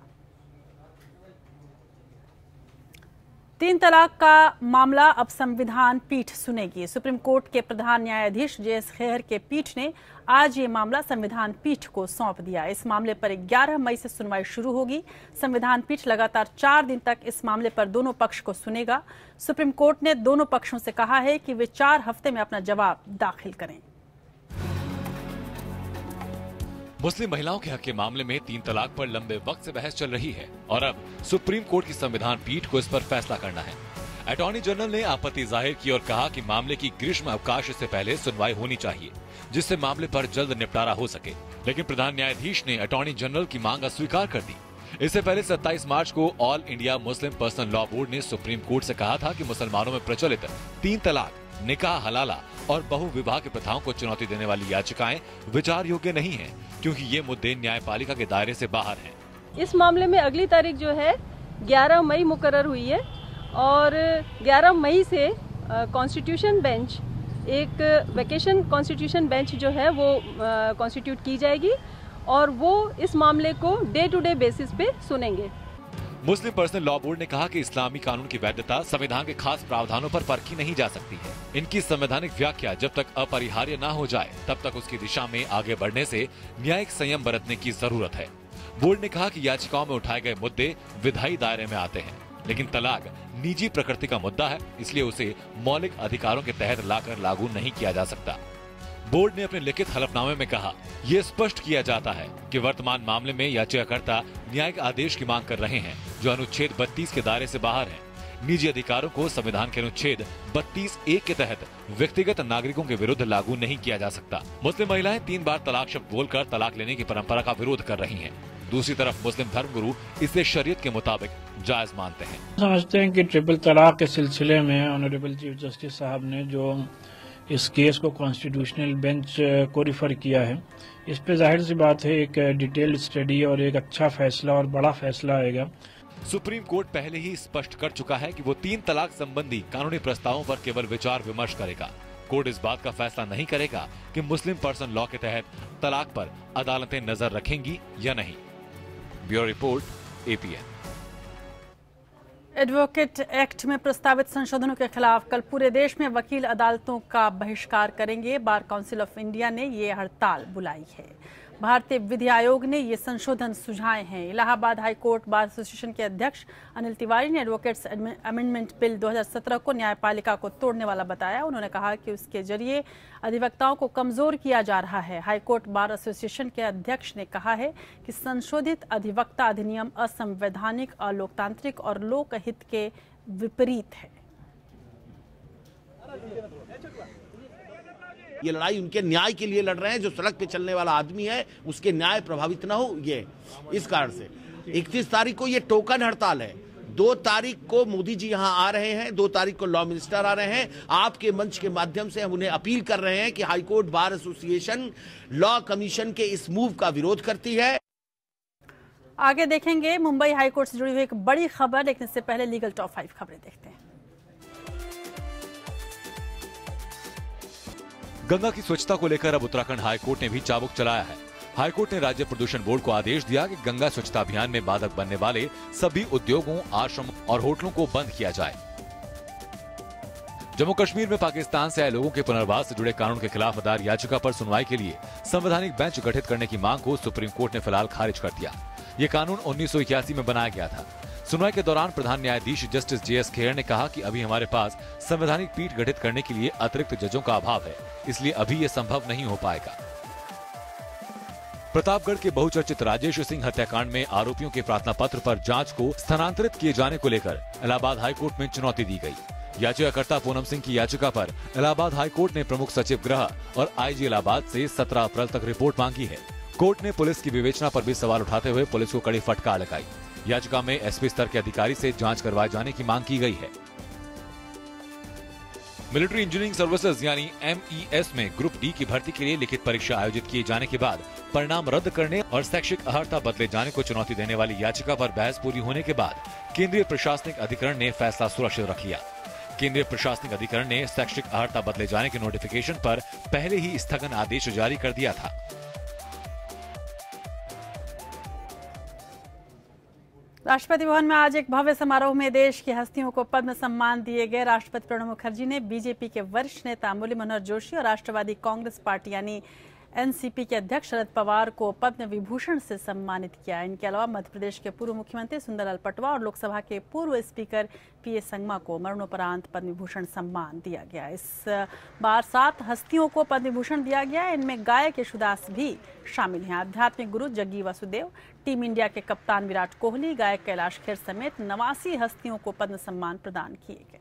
Speaker 1: 3 तलाक का मामला अब संविधान पीठ सुनेगी। सुप्रीम कोर्ट के प्रधान न्यायाधीश JS खेहर के पीठ ने आज ये मामला संविधान पीठ को सौंप दिया। इस मामले पर 11 मई से सुनवाई शुरू होगी। संविधान पीठ लगातार 4 दिन तक इस मामले पर दोनों पक्ष को सुनेगा। सुप्रीम कोर्ट ने दोनों पक्षों से कहा है कि वे 4 हफ्ते में अपना जवाब दाखिल करें।
Speaker 10: मुस्लिम महिलाओं के हक के मामले में 3 तलाक पर लंबे वक्त से बहस चल रही है और अब सुप्रीम कोर्ट की संविधान पीठ को इस पर फैसला करना है। अटॉर्नी जनरल ने आपत्ति जाहिर की और कहा कि मामले की ग्रीष्म अवकाश से पहले सुनवाई होनी चाहिए, जिससे मामले पर जल्द निपटारा हो सके। लेकिन प्रधान न्यायाधीश ने अटॉर्नी जनरल की मांग अस्वीकार कर दी। इससे पहले 27 मार्च को all India Muslim personal law board ने सुप्रीम कोर्ट से कहा था कि मुसलमानों में प्रचलित 3 तलाक, निकाह हलाला और बहु विवाह की प्रथाओं को चुनौती देने वाली याचिकाएं विचार योग्य नहीं हैं, क्योंकि ये मुद्दे न्यायपालिका के दायरे से बाहर हैं।
Speaker 7: इस मामले में अगली तारीख जो है 11 मई मुकर्रर हुई है और 11 मई से कॉन्स्टिट्यूशन बेंच, एक वेकेशन कॉन्स्टिट्यूशन बेंच जो है वो कॉन्स्टिट्यूट की जाएगी और वो इस मामले को डे टू डे बेसिस पे सुनेंगे।
Speaker 10: मुस्लिम पर्सनल लॉ बोर्ड ने कहा कि इस्लामी कानून की वैधता संविधान के खास प्रावधानों पर परखी नहीं जा सकती है। इनकी संवैधानिक व्याख्या जब तक अपरिहार्य न हो जाए तब तक उसकी दिशा में आगे बढ़ने से न्यायिक संयम बरतने की जरूरत है। बोर्ड ने कहा कि याचिकाओं में उठाए गए मुद्दे विधायी दायरे में आते हैं, लेकिन तलाक निजी प्रकृति का मुद्दा है, इसलिए उसे मौलिक अधिकारों के तहत लाकर लागू नहीं किया जा सकता। बोर्ड ने अपने लिखित हलफनामे में कहा, ये स्पष्ट किया जाता है कि वर्तमान मामले में याचिकाकर्ता न्यायिक आदेश की मांग कर रहे हैं जो अनुच्छेद 32 के दायरे से बाहर है। निजी अधिकारों को संविधान के अनुच्छेद 32(1) के तहत व्यक्तिगत नागरिकों के विरुद्ध लागू नहीं किया जा सकता। मुस्लिम महिलाएं 3 बार तलाक शब्द बोलकर तलाक लेने की परंपरा का विरोध कर रही हैं। दूसरी तरफ मुस्लिम धर्मगुरु इसे शरीयत के मुताबिक जायज मानते हैं।
Speaker 8: समझते हैं कि ट्रिपल तलाक के सिलसिले में ऑनरेबल चीफ जस्टिस साहब ने जो इस केस को कॉन्स्टिट्यूशनल बेंच को रिफर किया है, इस पे जाहिर सी बात है एक डिटेल्ड स्टडी और एक अच्छा फैसला और बड़ा फैसला आएगा।
Speaker 10: सुप्रीम कोर्ट पहले ही स्पष्ट कर चुका है कि वो 3 तलाक संबंधी कानूनी प्रस्तावों पर केवल विचार विमर्श करेगा। कोर्ट इस बात का फैसला नहीं करेगा कि मुस्लिम पर्सनल लॉ के तहत तलाक पर अदालतें नजर रखेंगी या नहीं। Bureau report, APN।
Speaker 1: Advocate act में प्रस्तावित संशोधनों के खिलाफ कल पूरे देश में वकील अदालतों का बहिष्कार करेंगे। बार काउंसिल ऑफ इंडिया ने ये हड़ताल बुलाई है। भारतीय विधि आयोग ने ये संशोधन सुझाए हैं। Allahabad high court bar association के अध्यक्ष अनिल तिवारी ने एडवोकेट्स अमेंडमेंट बिल 2017 को न्यायपालिका को तोड़ने वाला बताया। उन्होंने कहा कि उसके जरिए अधिवक्ताओं को कमजोर किया जा रहा है। हाई कोर्ट बार एसोसिएशन के अध्यक्ष ने कहा है कि संशोधित अधिवक्ता अधिनियम असंवैधानिक, अलोकतांत्रिक और लोकहित के विपरीत है।
Speaker 24: ये लड़ाई उनके न्याय के लिए लड़ रहे हैं। जो सड़क पे चलने वाला आदमी है उसके न्याय प्रभावित ना हो, ये इस कारण से 31 तारीख को ये टोकन हड़ताल है। 2 तारीख को मोदी जी यहाँ आ रहे हैं, 2 तारीख को लॉ मिनिस्टर आ रहे हैं। आपके मंच के माध्यम से हम उन्हें अपील कर रहे हैं कि high court bar association law commission के इस मूव का विरोध करती है।
Speaker 1: आगे देखेंगे मुंबई हाईकोर्ट से जुड़ी हुई एक बड़ी खबर, लेकिन इससे पहले लीगल टॉप 5 खबरें देखते हैं।
Speaker 10: गंगा की स्वच्छता को लेकर अब उत्तराखंड हाईकोर्ट ने भी चाबुक चलाया है। हाईकोर्ट ने राज्य प्रदूषण बोर्ड को आदेश दिया कि गंगा स्वच्छता अभियान में बाधक बनने वाले सभी उद्योगों, आश्रमों और होटलों को बंद किया जाए। जम्मू कश्मीर में पाकिस्तान से आए लोगों के पुनर्वास से जुड़े कानून के खिलाफ दायर याचिका पर सुनवाई के लिए संवैधानिक बेंच गठित करने की मांग को सुप्रीम कोर्ट ने फिलहाल खारिज कर दिया। ये कानून 1981 में बनाया गया था। सुनवाई के दौरान प्रधान न्यायाधीश जस्टिस JS खेर ने कहा कि अभी हमारे पास संवैधानिक पीठ गठित करने के लिए अतिरिक्त जजों का अभाव है, इसलिए अभी ये संभव नहीं हो पाएगा। प्रतापगढ़ के बहुचर्चित राजेश सिंह हत्याकांड में आरोपियों के प्रार्थना पत्र पर जांच को स्थानांतरित किए जाने को लेकर इलाहाबाद हाईकोर्ट में चुनौती दी गई। याचिकाकर्ता पूनम सिंह की याचिका पर इलाहाबाद हाईकोर्ट ने प्रमुख सचिव गृह और IG इलाहाबाद से 17 अप्रैल तक रिपोर्ट मांगी है। कोर्ट ने पुलिस की विवेचना पर भी सवाल उठाते हुए पुलिस को कड़ी फटकार लगाई। याचिका में SP स्तर के अधिकारी से जांच करवाए जाने की मांग की गई है। मिलिट्री इंजीनियरिंग सर्विसेज यानी MES में ग्रुप D की भर्ती के लिए लिखित परीक्षा आयोजित किए जाने के बाद परिणाम रद्द करने और शैक्षिक अर्हता बदले जाने को चुनौती देने वाली याचिका पर बहस पूरी होने के बाद केंद्रीय प्रशासनिक अधिकरण ने फैसला सुरक्षित रख लिया। केंद्रीय प्रशासनिक अधिकरण ने शैक्षिक अर्हता बदले जाने के नोटिफिकेशन पर पहले ही स्थगन आदेश जारी कर दिया था।
Speaker 1: राष्ट्रपति भवन में आज एक भव्य समारोह में देश की हस्तियों को पद्म सम्मान दिए गए। राष्ट्रपति प्रणब मुखर्जी ने बीजेपी के वरिष्ठ नेता मुरली मनोहर जोशी और राष्ट्रवादी कांग्रेस पार्टी यानी NCP के अध्यक्ष शरद पवार को पद्म विभूषण से सम्मानित किया। इनके अलावा मध्य प्रदेश के पूर्व मुख्यमंत्री सुंदरलाल पटवा और लोकसभा के पूर्व स्पीकर PA संगमा को मरणोपरांत पद्म विभूषण सम्मान दिया गया। इस बार 7 हस्तियों को पद्म विभूषण दिया गया। इनमें गायक यशुदास भी शामिल हैं। आध्यात्मिक गुरु जग्गी वासुदेव, टीम इंडिया के कप्तान विराट कोहली, गायक कैलाश खेर समेत 89 हस्तियों को पद्म सम्मान प्रदान किए गए।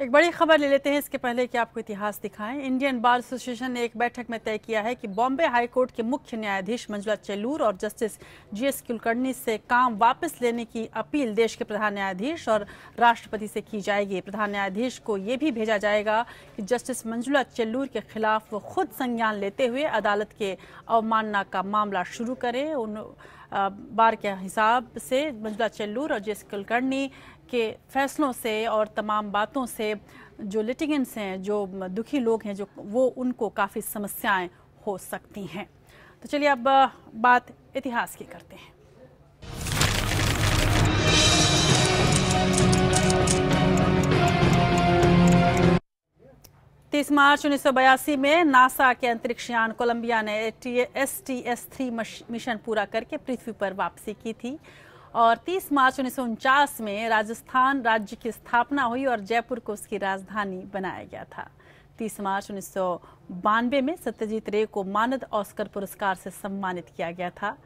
Speaker 1: एक बड़ी खबर ले लेते हैं इसके पहले कि आपको इतिहास दिखाएं। इंडियन बार एसोसिएशन ने एक बैठक में तय किया है कि बॉम्बे हाईकोर्ट के मुख्य न्यायाधीश मंजुला चेल्लूर और जस्टिस GS कुलकर्णी से काम वापस लेने की अपील देश के प्रधान न्यायाधीश और राष्ट्रपति से की जाएगी। प्रधान न्यायाधीश को ये भी भेजा जाएगा कि जस्टिस मंजुला चेल्लूर के खिलाफ वो खुद संज्ञान लेते हुए अदालत के अवमानना का मामला शुरू करें। उन बार के हिसाब से मंजुला चेल्लूर और GS कुलकर्णी के फैसलों से और तमाम बातों से जो लिटिगेंट्स हैं, जो दुखी लोग हैं, जो वो उनको काफ़ी समस्याएं हो सकती हैं। तो चलिए अब बात इतिहास की करते हैं। तीस मार्च 1982 में नासा के अंतरिक्ष यान कोलंबिया ने STS-3 मिशन पूरा करके पृथ्वी पर वापसी की थी और 30 मार्च 1949 में राजस्थान राज्य की स्थापना हुई और जयपुर को उसकी राजधानी बनाया गया था। 30 मार्च 1992 में सत्यजीत रे को मानद ऑस्कर पुरस्कार से सम्मानित किया गया था।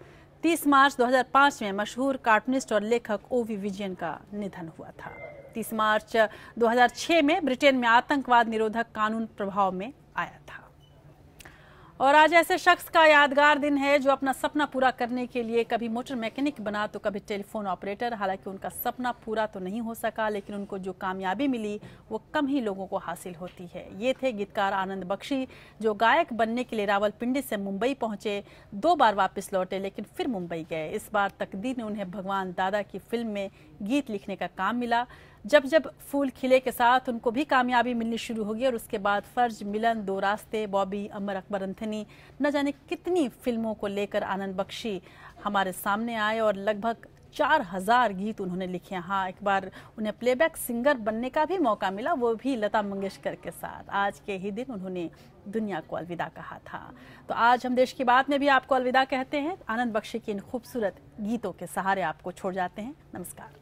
Speaker 1: 30 मार्च 2005 में मशहूर कार्टूनिस्ट और लेखक OV विजयन का निधन हुआ था। 30 मार्च 2006 में ब्रिटेन में आतंकवाद निरोधक कानून प्रभाव में आया था। और आज ऐसे शख्स का यादगार दिन है जो अपना सपना पूरा करने के लिए कभी मोटर मैकेनिक बना तो कभी टेलीफोन ऑपरेटर। हालांकि उनका सपना पूरा तो नहीं हो सका, लेकिन उनको जो कामयाबी मिली वो कम ही लोगों को हासिल होती है। ये थे गीतकार आनंद बख्शी, जो गायक बनने के लिए रावलपिंडी से मुंबई पहुंचे, 2 बार वापस लौटे लेकिन फिर मुंबई गए। इस बार तकदीर ने उन्हें भगवान दादा की फिल्म में गीत लिखने का काम मिला। जब जब फूल खिले के साथ उनको भी कामयाबी मिलनी शुरू होगी और उसके बाद फर्ज, मिलन, 2 रास्ते, बॉबी, अमर अकबर एंथनी, न जाने कितनी फिल्मों को लेकर आनंद बख्शी हमारे सामने आए और लगभग 4000 गीत उन्होंने लिखे। हाँ, एक बार उन्हें प्लेबैक सिंगर बनने का भी मौका मिला, वो भी लता मंगेशकर के साथ। आज के ही दिन उन्होंने दुनिया को अलविदा कहा था। तो आज हम देश की बात में भी आपको अलविदा कहते हैं। आनंद बख्शी के इन खूबसूरत गीतों के सहारे आपको छोड़ जाते हैं। नमस्कार।